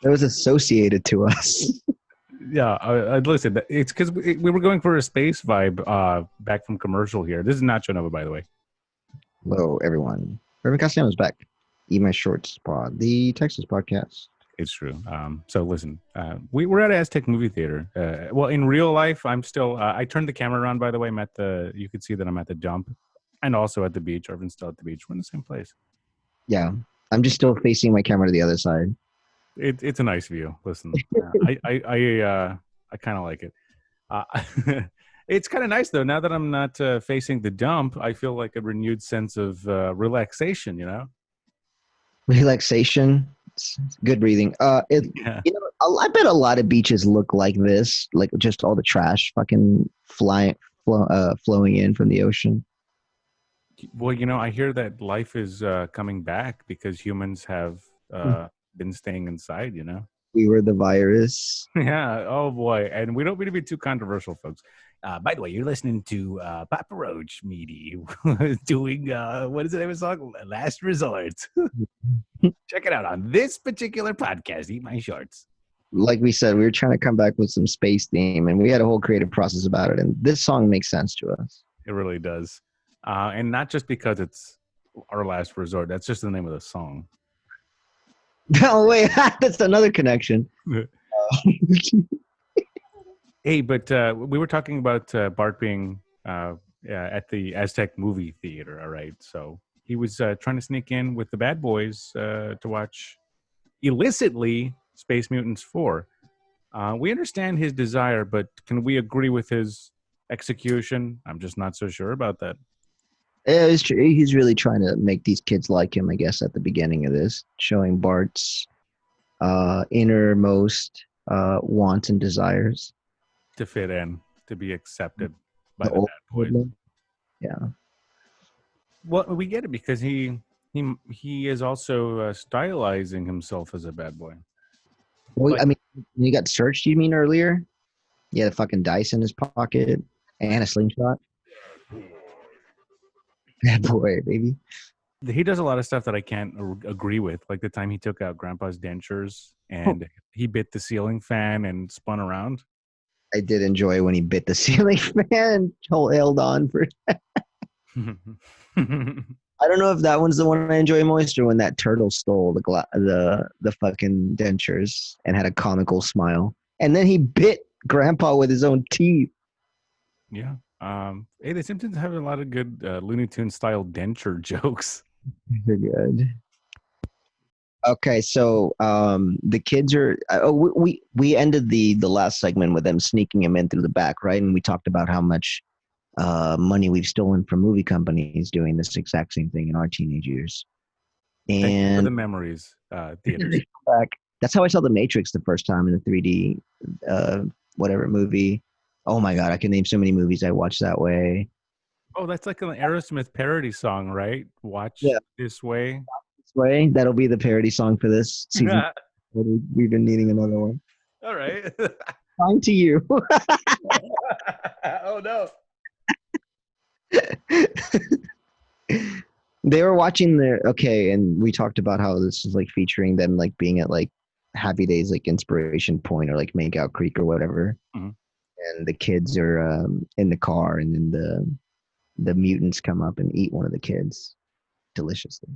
That was associated to us. Yeah, listen, it's because we were going for a space vibe back from commercial here. This is Nacho Nova, by the way. Hello, everyone. Irvin Castellanos back. Eat My Shorts pod, the Texas podcast. It's true. So listen, we're at Aztec Movie Theater. Well, in real life, I'm still. I turned the camera around. By the way, you can see that I'm at the dump, and also at the beach. Irvin's still at the beach. We're in the same place. Yeah, I'm just still facing my camera to the other side. It's a nice view. Listen, I kind of like it. It's kind of nice though. Now that I'm not facing the dump, I feel like a renewed sense of relaxation. Relaxation, good breathing. Yeah. I bet a lot of beaches look like this, like just all the trash fucking flowing in from the ocean. Well, I hear that life is coming back because humans have been staying inside. We were the virus. Yeah. Oh boy. And we don't mean to be too controversial, folks. By the way, you're listening to Papa Roach Meaty doing what is the name of the song? Last Resort. Check it out on this particular podcast, Eat My Shorts. Like we said, we were trying to come back with some space theme, and we had a whole creative process about it. And this song makes sense to us. It really does. And not just because it's our last resort. That's just the name of the song. No, wait. That's another connection. Hey, but we were talking about Bart being at the Aztec Movie Theater, all right? So he was trying to sneak in with the bad boys to watch illicitly Space Mutants 4. We understand his desire, but can we agree with his execution? I'm just not so sure about that. Yeah, it's true. He's really trying to make these kids like him, I guess, at the beginning of this, showing Bart's innermost wants and desires. To fit in, to be accepted by the bad boys. Yeah. Well, we get it because he is also stylizing himself as a bad boy. Well, I mean, when he got searched, you mean earlier? He had a fucking dice in his pocket and a slingshot. Bad boy, baby. He does a lot of stuff that I can't agree with, like the time he took out Grandpa's dentures and he bit the ceiling fan and spun around. I did enjoy when he bit the ceiling fan and held on for I don't know if that one's the one I enjoy most or when that turtle stole the fucking dentures and had a comical smile. And then he bit Grandpa with his own teeth. Yeah. Hey, the Simpsons have a lot of good Looney Tunes style denture jokes. They're good. Okay, so the kids are. We ended the last segment with them sneaking him in through the back, right? And we talked about how much money we've stolen from movie companies doing this exact same thing in our teenage years. Thank you for And the memories, theaters. back. That's how I saw The Matrix the first time in the 3D, whatever movie. Oh my god, I can name so many movies I watched that way. Oh, that's like an Aerosmith parody song, right? Watch Yeah, This Way. this way. That'll be the parody song for this season. We've been needing another one. All right. Time to you. Oh no. They were watching and we talked about how this is like featuring them like being at like Happy Days, like Inspiration Point or like Makeout Creek or whatever. Mhm. And the kids are in the car, and then the mutants come up and eat one of the kids deliciously.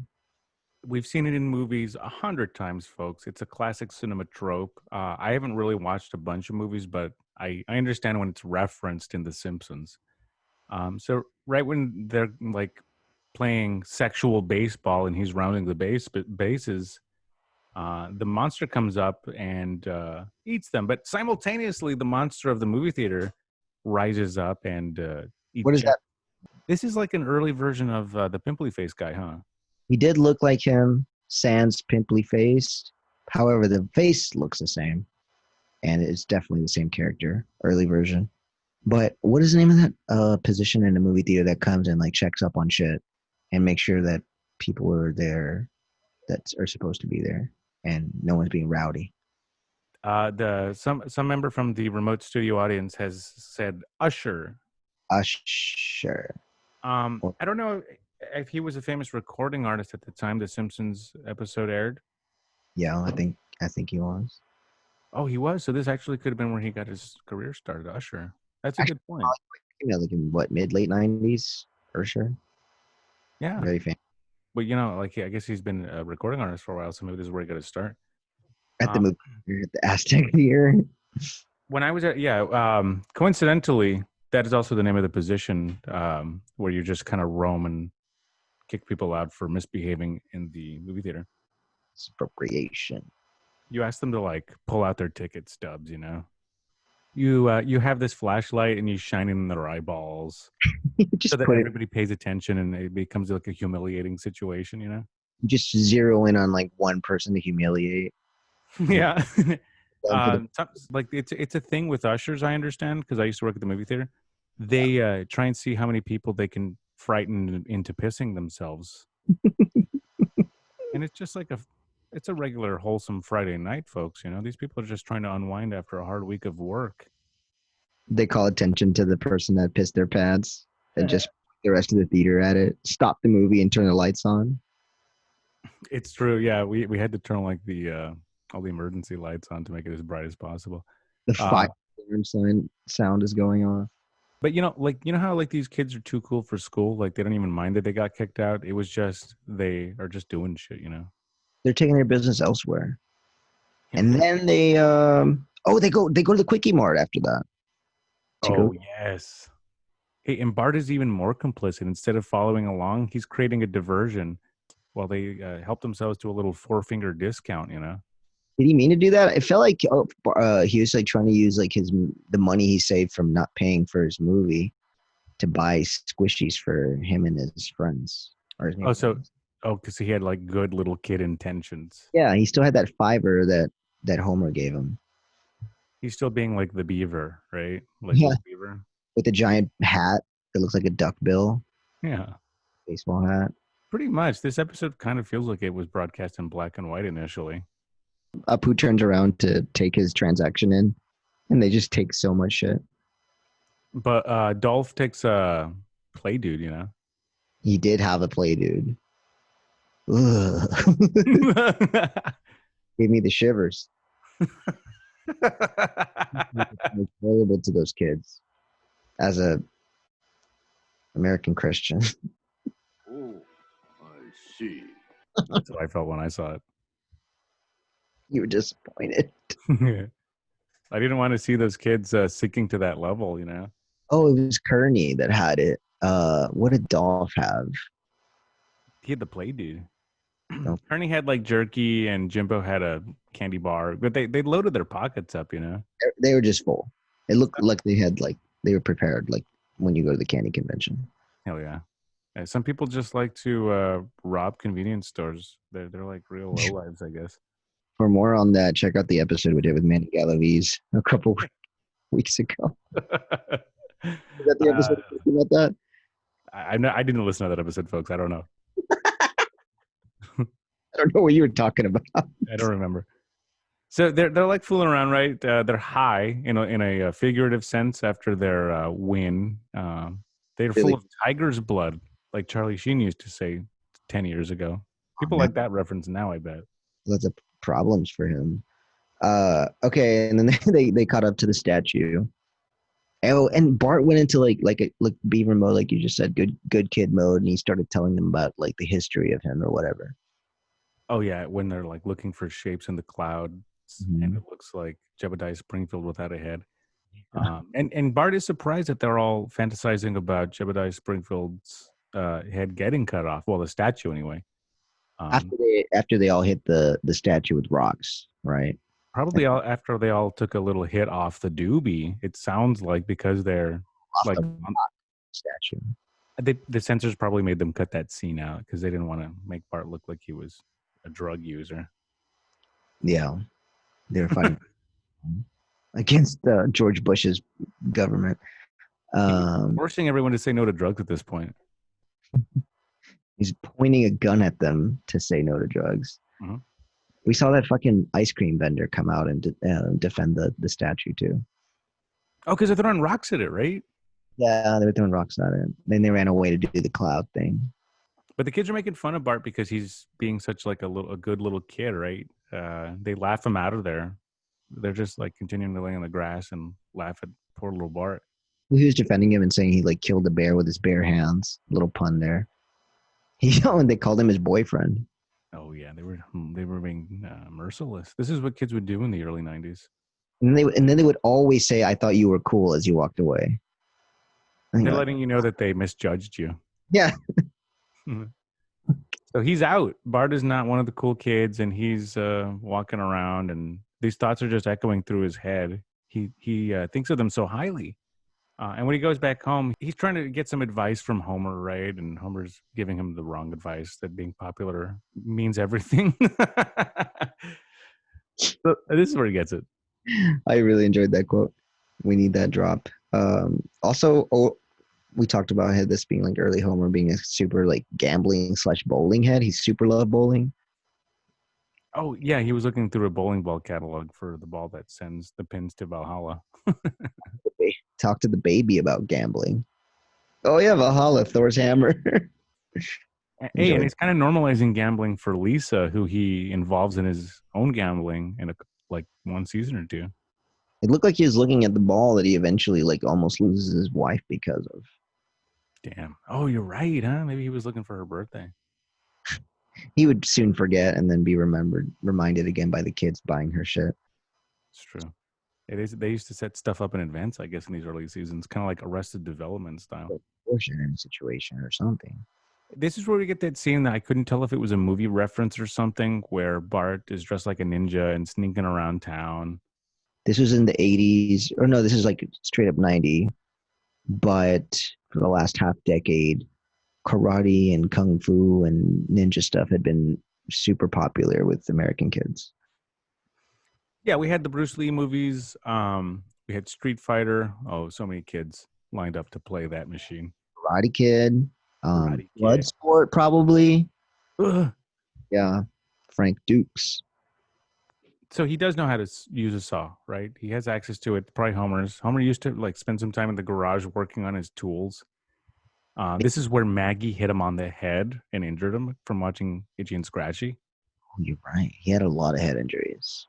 We've seen it in movies 100 times, folks. It's a classic cinema trope. I haven't really watched a bunch of movies, but I understand when it's referenced in The Simpsons. So right when they're like playing sexual baseball and he's rounding the bases, the monster comes up and eats them. But simultaneously, the monster of the movie theater rises up and eats. What is that? This is like an early version of the pimply face guy, huh? He did look like him, sans pimply face. However, the face looks the same, and it's definitely the same character, early version. But what is the name of that position in a movie theater that comes and like checks up on shit and makes sure that people are there that are supposed to be there and no one's being rowdy? Some member from the remote studio audience has said usher. Usher. I don't know if he was a famous recording artist at the time the Simpsons episode aired. Yeah, I think he was. Oh, he was. So this actually could have been where he got his career started, Usher. That's a good point. Like in what, late 90s, Usher? Yeah. Very famous. But like I guess he's been a recording artist for a while, so maybe this is where he got to start. At the movie, at the Aztec Theater. When I was coincidentally, that is also the name of the position where you just kind of roam and kick people out for misbehaving in the movie theater. Expropriation. You ask them to like pull out their ticket stubs, You have this flashlight and you shine it in their eyeballs so that everybody pays attention and it becomes like a humiliating situation, You just zero in on like one person to humiliate. Yeah. Like it's a thing with ushers, I understand, because I used to work at the movie theater. They try and see how many people they can frighten into pissing themselves. And it's just like it's a regular wholesome Friday night, folks. These people are just trying to unwind after a hard week of work. They call attention to the person that pissed their pants and just the rest of the theater at it. Stop the movie and turn the lights on. It's true. Yeah, we had to turn like the all the emergency lights on to make it as bright as possible. The fire alarm sound is going off. But how like these kids are too cool for school, like they don't even mind that they got kicked out. It was just they are just doing shit, They're taking their business elsewhere. And then they go to the Quickie Mart after that. Yes. Hey, and Bart is even more complicit. Instead of following along, he's creating a diversion while they help themselves to a little 4-finger discount, Did he mean to do that? It felt like he was like trying to use like the money he saved from not paying for his movie to buy squishies for him and his friends. Because he had like good little kid intentions. Yeah, he still had that fiver that Homer gave him. He's still being like the beaver, right? Like Yeah. the beaver. With a giant hat that looks like a duck bill. Yeah. Baseball hat. Pretty much. This episode kind of feels like it was broadcast in black and white initially. Apu turns around to take his transaction in, and they just take so much shit. But Dolph takes a play dude, He did have a play dude. Ugh. Gave me the shivers. It's horrible to those kids as a American Christian. Oh, I see. That's what I felt when I saw it. You were disappointed. I didn't want to see those kids sinking to that level, Oh, it was Kearney that had it. What did Dolph have? He had the play dude. No. Kearney had like jerky and Jimbo had a candy bar, but they loaded their pockets up, They were just full. It looked like they were prepared, like when you go to the candy convention. Hell yeah. Some people just like to rob convenience stores. They're like real lowlives, I guess. For more on that, check out the episode we did with Manny Galaviz a couple weeks ago. Is that the episode about that? I didn't listen to that episode, folks. I don't know. I don't know what you were talking about. I don't remember. So they're like fooling around, right? They're high in a figurative sense after their win. They're full of tiger's blood, like Charlie Sheen used to say 10 years ago. People like that reference now, I bet. Lots of problems for him. Okay, and then they caught up to the statue. Oh, and Bart went into like beaver mode, like you just said, good kid mode, and he started telling them about like the history of him or whatever. Oh yeah, when they're like looking for shapes in the clouds, and it looks like Jebediah Springfield without a head. And Bart is surprised that they're all fantasizing about Jebediah Springfield's head getting cut off. Well, the statue anyway. After they all hit the statue with rocks, right? Probably after they all took a little hit off the doobie. It sounds like because they're off like the statue. The censors probably made them cut that scene out because they didn't want to make Bart look like he was a drug user. Yeah, they were fighting against George Bush's government. Forcing everyone to say no to drugs at this point. He's pointing a gun at them to say no to drugs. Mm-hmm. We saw that fucking ice cream vendor come out and defend the statue too. Oh, because they're throwing rocks at it, right? Yeah, they were throwing rocks at it. Then they ran away to do the cloud thing. But the kids are making fun of Bart because he's being such like a good little kid, right? They laugh him out of there. They're just like continuing to lay on the grass and laugh at poor little Bart. He was defending him and saying he like killed a bear with his bare hands. Little pun there. And they called him his boyfriend. Oh yeah, they were being merciless. This is what kids would do in the early 90s. And then they would always say, "I thought you were cool" as you walked away. They're letting you know that they misjudged you. Yeah. So he's out. Bart is not one of the cool kids, and he's walking around, and these thoughts are just echoing through his head. He thinks of them so highly. And when he goes back home, he's trying to get some advice from Homer, right? And Homer's giving him the wrong advice that being popular means everything. So this is where he gets it. I really enjoyed that quote. We need that drop. Also, we talked about this being like early Homer being a super like gambling / bowling head. He super loved bowling. Oh, yeah. He was looking through a bowling ball catalog for the ball that sends the pins to Valhalla. Talk to the baby about gambling. Oh, yeah, Valhalla, Thor's hammer. Hey, and he's kind of normalizing gambling for Lisa, who he involves in his own gambling in like one season or two. It looked like he was looking at the ball that he eventually like almost loses his wife because of. Damn. Oh, you're right, huh? Maybe he was looking for her birthday. He would soon forget and then be reminded again by the kids buying her shit. It's true. It is. They used to set stuff up in advance, I guess, in these early seasons, kind of like Arrested Development style. Abortion situation or something. This is where we get that scene that I couldn't tell if it was a movie reference or something, where Bart is dressed like a ninja and sneaking around town. This was in the 80s, or no, this is like straight up 90. But for the last half decade, karate and kung fu and ninja stuff had been super popular with American kids. Yeah, we had the Bruce Lee movies. We had Street Fighter. Oh, so many kids lined up to play that machine. Karate Kid. Bloodsport, probably. Ugh. Yeah, Frank Dukes. So he does know how to use a saw, right? He has access to it. Probably Homer's. Homer used to like spend some time in the garage working on his tools. This is where Maggie hit him on the head and injured him from watching Itchy and Scratchy. Oh, you're right. He had a lot of head injuries.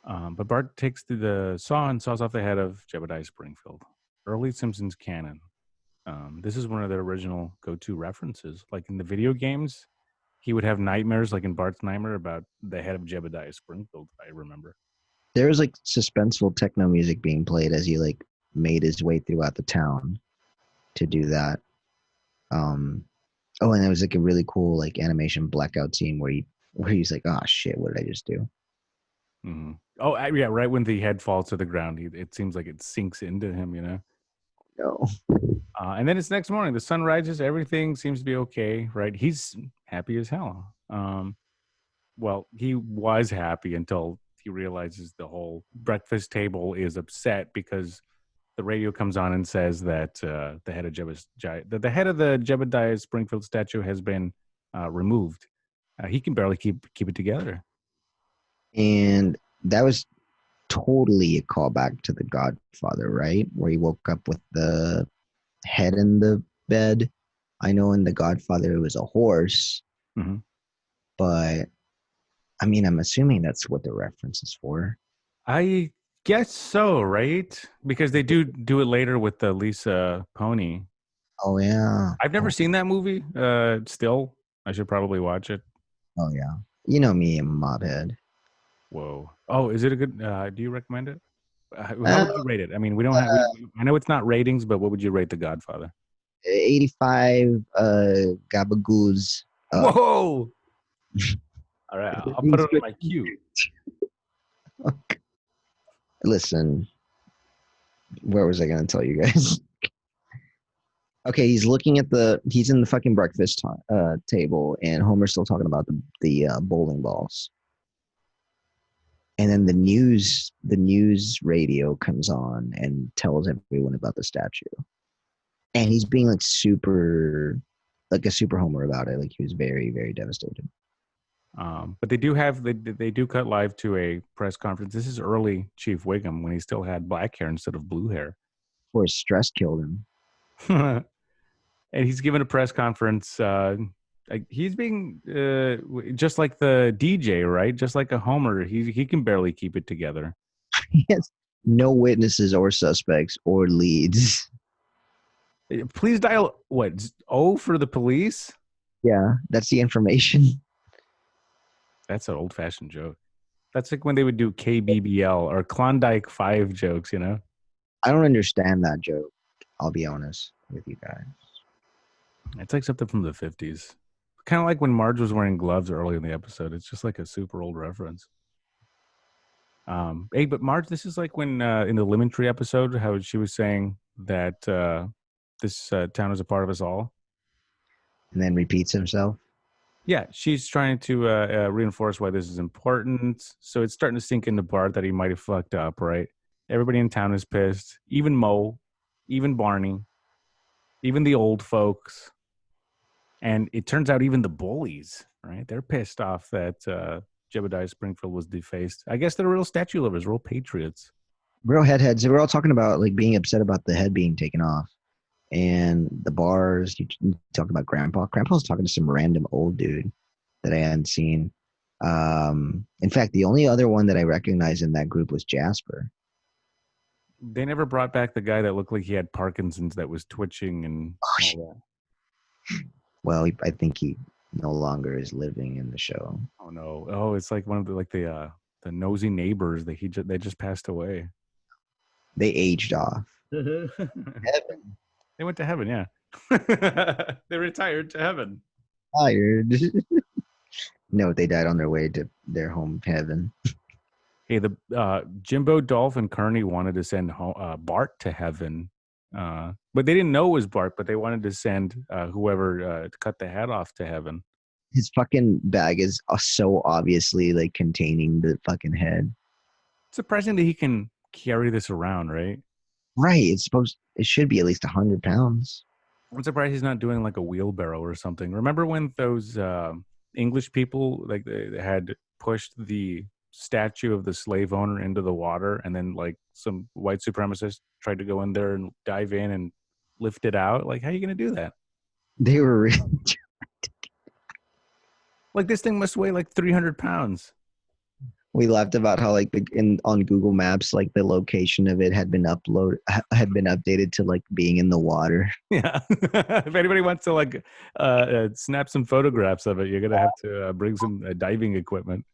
But Bart takes the saw and saws off the head of Jebediah Springfield. Early Simpsons canon. This is one of their original go-to references. Like in the video games, he would have nightmares, like in Bart's Nightmare, about the head of Jebediah Springfield, I remember. There was like suspenseful techno music being played as he like made his way throughout the town to do that. And there was like a really cool like animation blackout scene where he's like, "Oh shit, what did I just do?" Mm-hmm. Oh yeah, right when the head falls to the ground, it seems like it sinks into him, you know. No. And then it's next morning. The sun rises. Everything seems to be okay, right? He's happy as hell. Well, he was happy until he realizes the whole breakfast table is upset because the radio comes on and says that the head of the head of the Jebediah Springfield statue has been removed. He can barely keep it together. And that was totally a callback to The Godfather, right? Where he woke up with the head in the bed. I know in The Godfather it was a horse, but I mean, I'm assuming that's what the reference is for. I guess so, right? Because they do it later with the Lisa pony. Oh yeah. I've never seen that movie. Still, I should probably watch it. Oh yeah. You know me, I'm a mobhead. Whoa. Oh, is it a good? Do you recommend it? How would you rate it? I mean, we don't have. I know it's not ratings, but what would you rate The Godfather? 85 gabagoos. Whoa! All right, I'll put it on my queue. Okay. Listen, where was I going to tell you guys? Okay, he's in the fucking breakfast table, and Homer's still talking about the bowling balls. And then the news radio comes on and tells everyone about the statue. And he's being like a super Homer about it. Like he was very, very devastated. But they do cut live to a press conference. This is early Chief Wiggum when he still had black hair instead of blue hair. Or his stress killed him. And he's given a press conference. He's being just like the DJ, right? Just like a Homer. He can barely keep it together. He has no witnesses or suspects or leads. Please dial what? O for the police? Yeah, that's the information. That's an old-fashioned joke. That's like when they would do KBBL or Klondike 5 jokes, you know? I don't understand that joke. I'll be honest with you guys. It's like something from the 50s. Kind of like when Marge was wearing gloves early in the episode. It's just like a super old reference. Hey, but Marge, this is like when in the Lemon Tree episode, how she was saying that this town is a part of us all. And then repeats himself. Yeah, she's trying to reinforce why this is important. So it's starting to sink into Bart that he might have fucked up, right? Everybody in town is pissed. Even Moe, even Barney, even the old folks. And it turns out even the bullies, right? They're pissed off that Jebediah Springfield was defaced. I guess they're real statue lovers, real patriots. Real heads. They were all talking about like being upset about the head being taken off. And the bars, you talk about Grandpa. Grandpa's talking to some random old dude that I hadn't seen. In fact, the only other one that I recognized in that group was Jasper. They never brought back the guy that looked like he had Parkinson's that was twitching and all that. Well, I think he no longer is living in the show. Oh no! Oh, it's like one of the nosy neighbors that they just passed away. They aged off. Heaven. They went to heaven, yeah. They retired to heaven. Tired. No, they died on their way to their home heaven. Hey, the Jimbo, Dolph, and Kearney wanted to send Bart to heaven, but they didn't know it was Bart. But they wanted to send whoever cut the head off to heaven. His fucking bag is so obviously like containing the fucking head. It's surprising that he can carry this around, right? Right. It should be at least 100 pounds. I'm surprised he's not doing like a wheelbarrow or something. Remember when those English people like they had pushed the statue of the slave owner into the water, and then like some white supremacists tried to go in there and dive in and lift it out? Like, how are you going to do that? They were really like this thing must weigh like 300 pounds. We laughed about how like on Google Maps, like the location of it had been updated to like being in the water. Yeah. If anybody wants to like snap some photographs of it, you're gonna have to bring some diving equipment.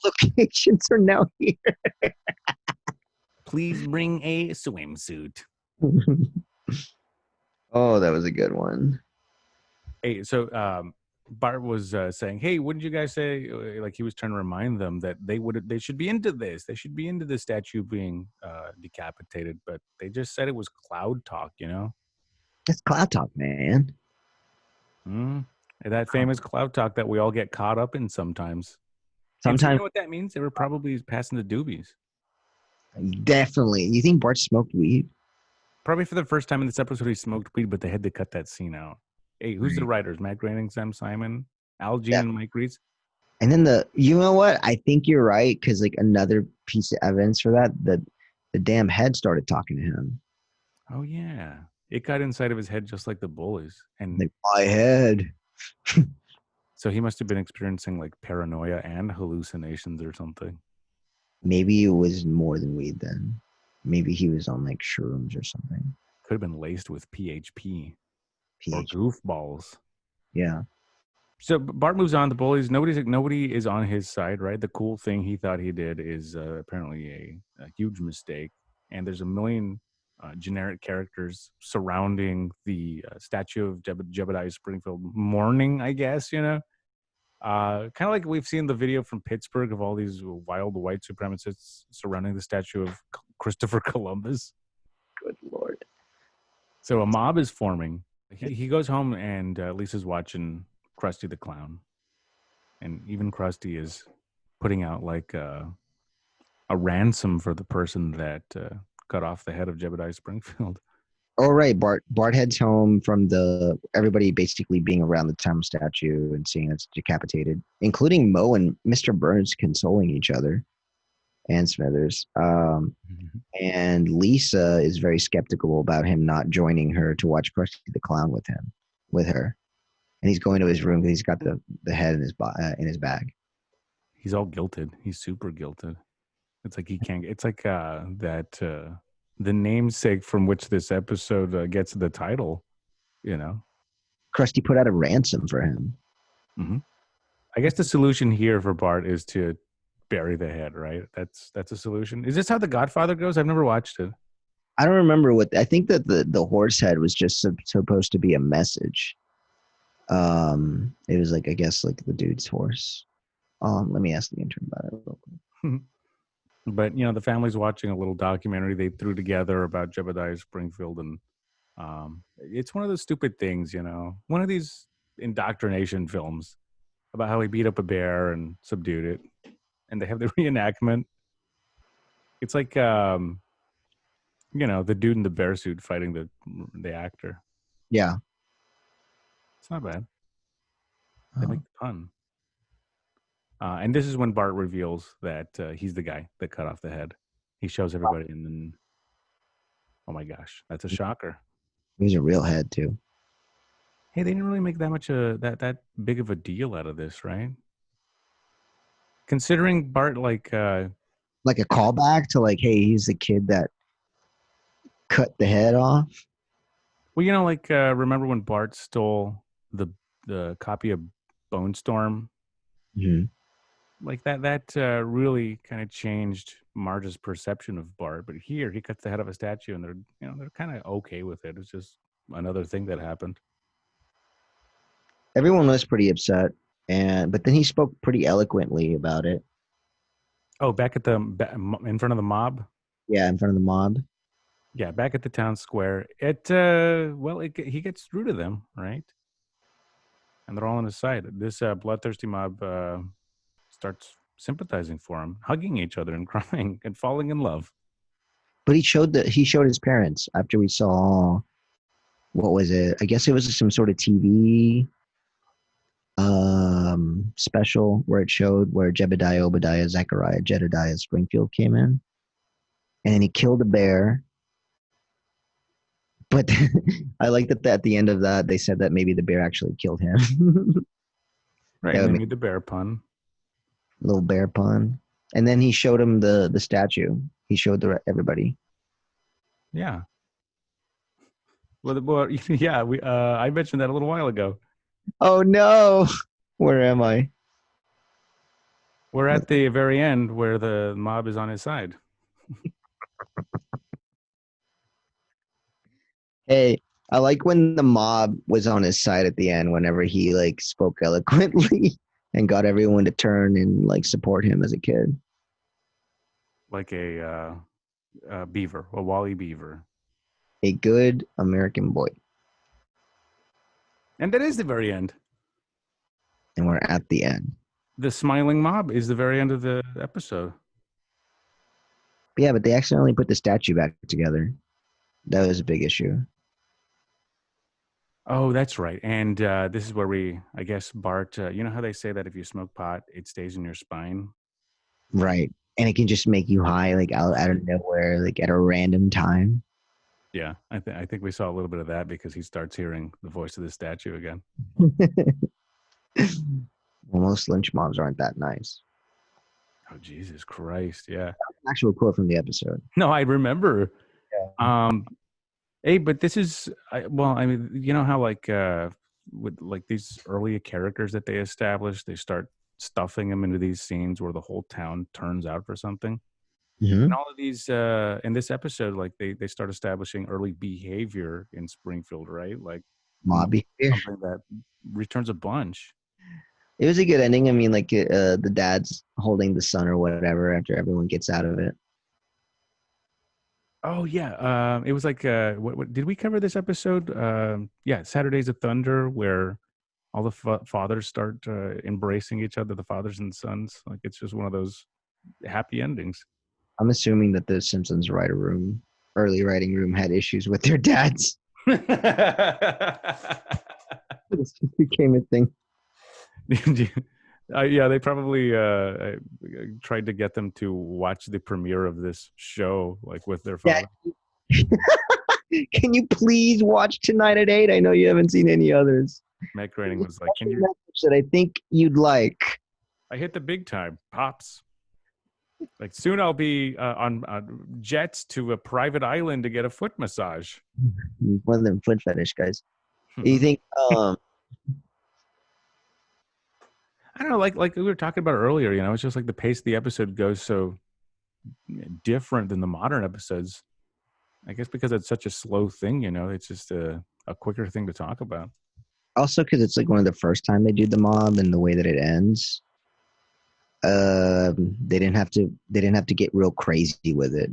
Locations are now here. Please bring a swimsuit. Oh, that was a good one. Hey, so Bart was saying, "Hey, wouldn't you guys say?" Like he was trying to remind them that they should be into this. They should be into the statue being decapitated. But they just said it was cloud talk. That's cloud talk, man. That famous cloud talk that we all get caught up in sometimes. And so you Sometimes, know what that means? They were probably passing the doobies. definitely. You think Bart smoked weed? Probably for the first time in this episode, he smoked weed, but they had to cut that scene out. Hey, who's the Right. writers? Matt Groening, Sam Simon, Al Jean, Yeah. and Mike Reese. And then you know what? I think you're right because like another piece of evidence for that, the damn head started talking to him. Oh yeah, it got inside of his head just like the bullies, and Like my head. so he must have been experiencing like paranoia and hallucinations or something. Maybe it was more than weed then. Maybe he was on like shrooms or something. Could have been laced with PHP or PhD. goofballs. Yeah. So Bart moves on. The bullies. Nobody is on his side, right? The cool thing he thought he did is apparently a huge mistake. And there's a million generic characters surrounding the statue of Jebediah Springfield mourning, I guess. Kind of like we've seen the video from Pittsburgh of all these wild white supremacists surrounding the statue of Christopher Columbus. Good Lord. So a mob is forming. He goes home and Lisa's watching Krusty the Clown. And even Krusty is putting out like a ransom for the person that cut off the head of Jebediah Springfield. Oh right, Bart heads home from everybody basically being around the Tom statue and seeing it's decapitated, including Mo and Mr. Burns consoling each other, and Smithers. And Lisa is very skeptical about him not joining her to watch Krusty the Clown with her. And he's going to his room because he's got the head in his bag. He's all guilted. He's super guilted. It's like he can't. It's like that the namesake from which this episode gets the title. Krusty put out a ransom for him. Mm-hmm. I guess the solution here for Bart is to bury the head. Right? That's a solution. Is this how The Godfather goes? I've never watched it. I don't remember I think that the horse head was just supposed to be a message. It was like, I guess, like the dude's horse. Let me ask the intern about it real quick. But the family's watching a little documentary they threw together about Jebediah Springfield, and it's one of those stupid things, one of these indoctrination films about how he beat up a bear and subdued it, and they have the reenactment. It's like the dude in the bear suit fighting the actor. Yeah. It's not bad. They make the pun. And this is when Bart reveals that he's the guy that cut off the head. He shows everybody, and then, oh my gosh, that's a shocker. It was a real head too. Hey, they didn't really make that much that big of a deal out of this, right? Considering Bart like a callback to like, hey, he's the kid that cut the head off. Well, remember when Bart stole the copy of Bone Storm? Mm-hmm. Like that really kind of changed Marge's perception of Bart. But here, he cuts the head of a statue, and they're kind of okay with it. It's just another thing that happened. Everyone was pretty upset, but then he spoke pretty eloquently about it. Oh, back at in front of the mob. Yeah, in front of the mob. Yeah, back at the town square. He gets through to them, right? And they're all on his side. This bloodthirsty mob starts sympathizing for him, hugging each other and crying and falling in love. But he showed his parents after we saw, what was it? I guess it was some sort of TV special where it showed where Jebediah, Obadiah, Zechariah, Jedediah Springfield came in. And then he killed a bear. But I like that at the end of that, they said that maybe the bear actually killed him. Right, they made the bear pun. Little bear pun. And then he showed him the statue. He showed everybody. Yeah. Well, yeah, I mentioned that a little while ago. Oh, no. Where am I? We're at the very end where the mob is on his side. Hey, I like when the mob was on his side at the end. Whenever he like spoke eloquently and got everyone to turn and like support him as a kid. Like a beaver, a Wally beaver. A good American boy. And that is the very end. And we're at the end. The smiling mob is the very end of the episode. Yeah, but they accidentally put the statue back together. That was a big issue. Oh, that's right. And this is where I guess, Bart, you know how they say that if you smoke pot, it stays in your spine? Right. And it can just make you high, like out of nowhere, like at a random time. Yeah, I think we saw a little bit of that because he starts hearing the voice of the statue again. Well, most lynch mobs aren't that nice. Oh, Jesus Christ. Yeah. Actual quote from the episode. No, I remember. Yeah. Hey, but this is, I mean, you know how like with like these early characters that they establish, they start stuffing them into these scenes where the whole town turns out for something. Mm-hmm. And all of these, in this episode, like they start establishing early behavior in Springfield, right? Like Mob behavior. something that returns a bunch. It was a good ending. I mean, like the dad's holding the son or whatever after everyone gets out of it. Oh yeah, it was like what did we cover this episode? Yeah, Saturdays of Thunder, where all the fathers start embracing each other, the fathers and sons. Like it's just one of those happy endings. I'm assuming that the Simpsons early writing room, had issues with their dads. This became a thing. Yeah, they probably tried to get them to watch the premiere of this show, like with their father. Yeah. Can you please watch tonight at 8? I know you haven't seen any others. Matt Groening was like, "Can you?" That I think you'd like. I hit the big time, pops. Like soon I'll be on jets to a private island to get a foot massage. One of them foot fetish guys. You think? I don't know, like we were talking about earlier. You know, it's just like the pace of the episode goes so different than the modern episodes. I guess because it's such a slow thing. You know, it's just a quicker thing to talk about. Also, because it's like one of the first time they do the mob and the way that it ends. They didn't have to get real crazy with it.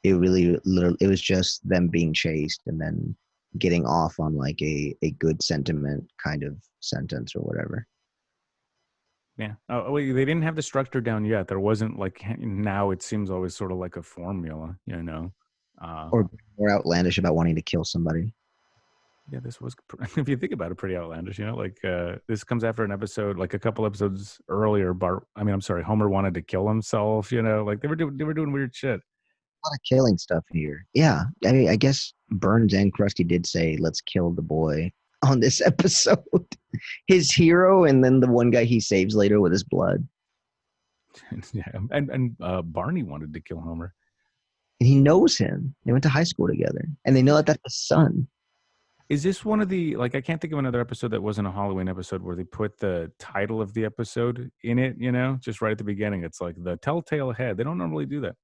It was just them being chased and then getting off on like a good sentiment kind of sentence or whatever. Yeah. Oh, wait, they didn't have the structure down yet. There wasn't like now. It seems always sort of like a formula, you know. Or more outlandish about wanting to kill somebody. Yeah, this was, if you think about it, pretty outlandish. You know, like this comes after an episode, like a couple episodes earlier. Homer wanted to kill himself. You know, like they were doing weird shit. A lot of killing stuff here. Yeah, I mean, I guess Burns and Krusty did say, "Let's kill the boy" on this episode. His hero, and then the one guy he saves later with his blood. Yeah, and Barney wanted to kill Homer. And he knows him. They went to high school together, and they know that that's his son. Is this one of the, like, I can't think of another episode that wasn't a Halloween episode where they put the title of the episode in it, you know, just right at the beginning. It's like the Telltale Head. They don't normally do that.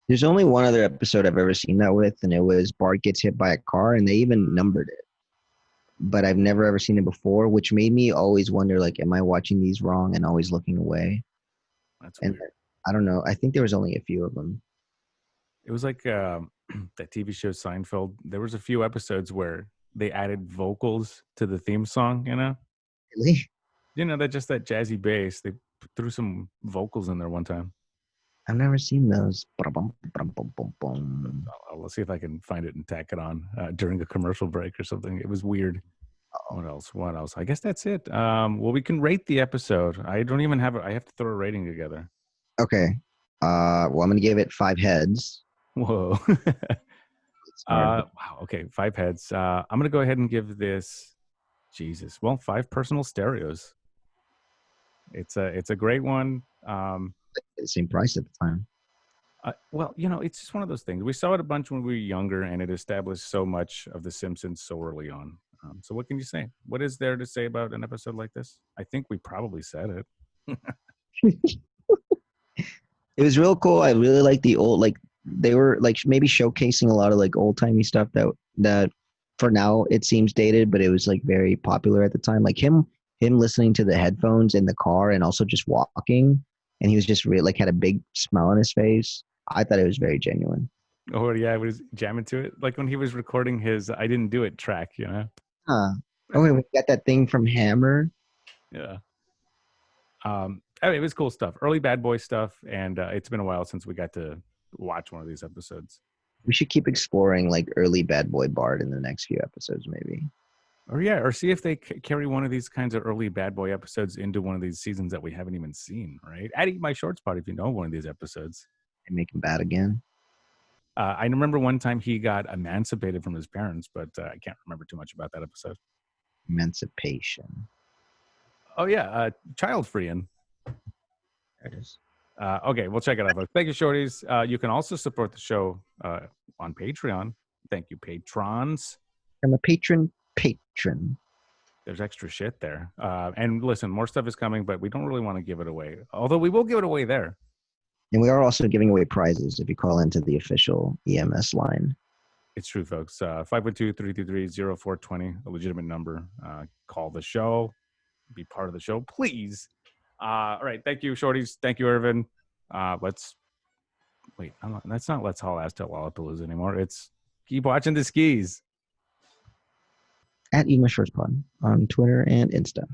There's only one other episode I've ever seen that with, and it was Bart gets hit by a car, and they even numbered it. But I've never ever seen it before, which made me always wonder, like, am I watching these wrong and always looking away? That's and weird. I don't know. I think there was only a few of them. It was like that TV show Seinfeld. There was a few episodes where they added vocals to the theme song, you know? Really? You know, that jazzy bass. They threw some vocals in there one time. I've never seen those. I'll see if I can find it and tack it on during a commercial break or something. It was weird. What else? I guess that's it. Well, we can rate the episode. I don't even have I have to throw a rating together. Okay. Well, I'm going to give it 5 heads. Whoa. Wow. Okay. 5 heads. I'm going to go ahead and give this, 5 personal stereos. It's a great one. The same price at the time. Well, you know, it's just one of those things. We saw it a bunch when we were younger, and it established so much of The Simpsons so early on. So what can you say? What is there to say about an episode like this? I think we probably said it. It was real cool. I really like the old, like, they were like maybe showcasing a lot of like old timey stuff that for now it seems dated, but it was like very popular at the time. Like him listening to the headphones in the car and also just walking, and he was just really like had a big smile on his face. I thought it was very genuine. Oh yeah, I was jamming to it. Like when he was recording his "I Didn't Do It" track, you know. Huh. Oh, wait, we got that thing from Hammer. Yeah. I mean, it was cool stuff. Early Bad Boy stuff, and it's been a while since we got to watch one of these episodes. We should keep exploring like early Bad Boy Bart in the next few episodes, maybe. Or see if they carry one of these kinds of early Bad Boy episodes into one of these seasons that we haven't even seen, right? Add Eat My Short Spot if you know one of these episodes. And make him bad again. I remember one time he got emancipated from his parents, but I can't remember too much about that episode. Emancipation. Oh, yeah. Child freeing. There it is. Okay, we'll check it out, folks. Thank you, Shorties. You can also support the show on Patreon. Thank you, patrons. I'm a patron. There's extra shit there. And listen, more stuff is coming, but we don't really want to give it away. Although we will give it away there. And we are also giving away prizes if you call into the official EMS line. It's true, folks. 512-333-0420, a legitimate number. Call the show. Be part of the show, please. All right. Thank you, Shorties. Thank you, Irvin. That's not Let's Haul Ass to Lollapalooza anymore. It's keep watching the skis. At Eat My Shorts Pod on Twitter and Insta.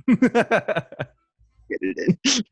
Get it in.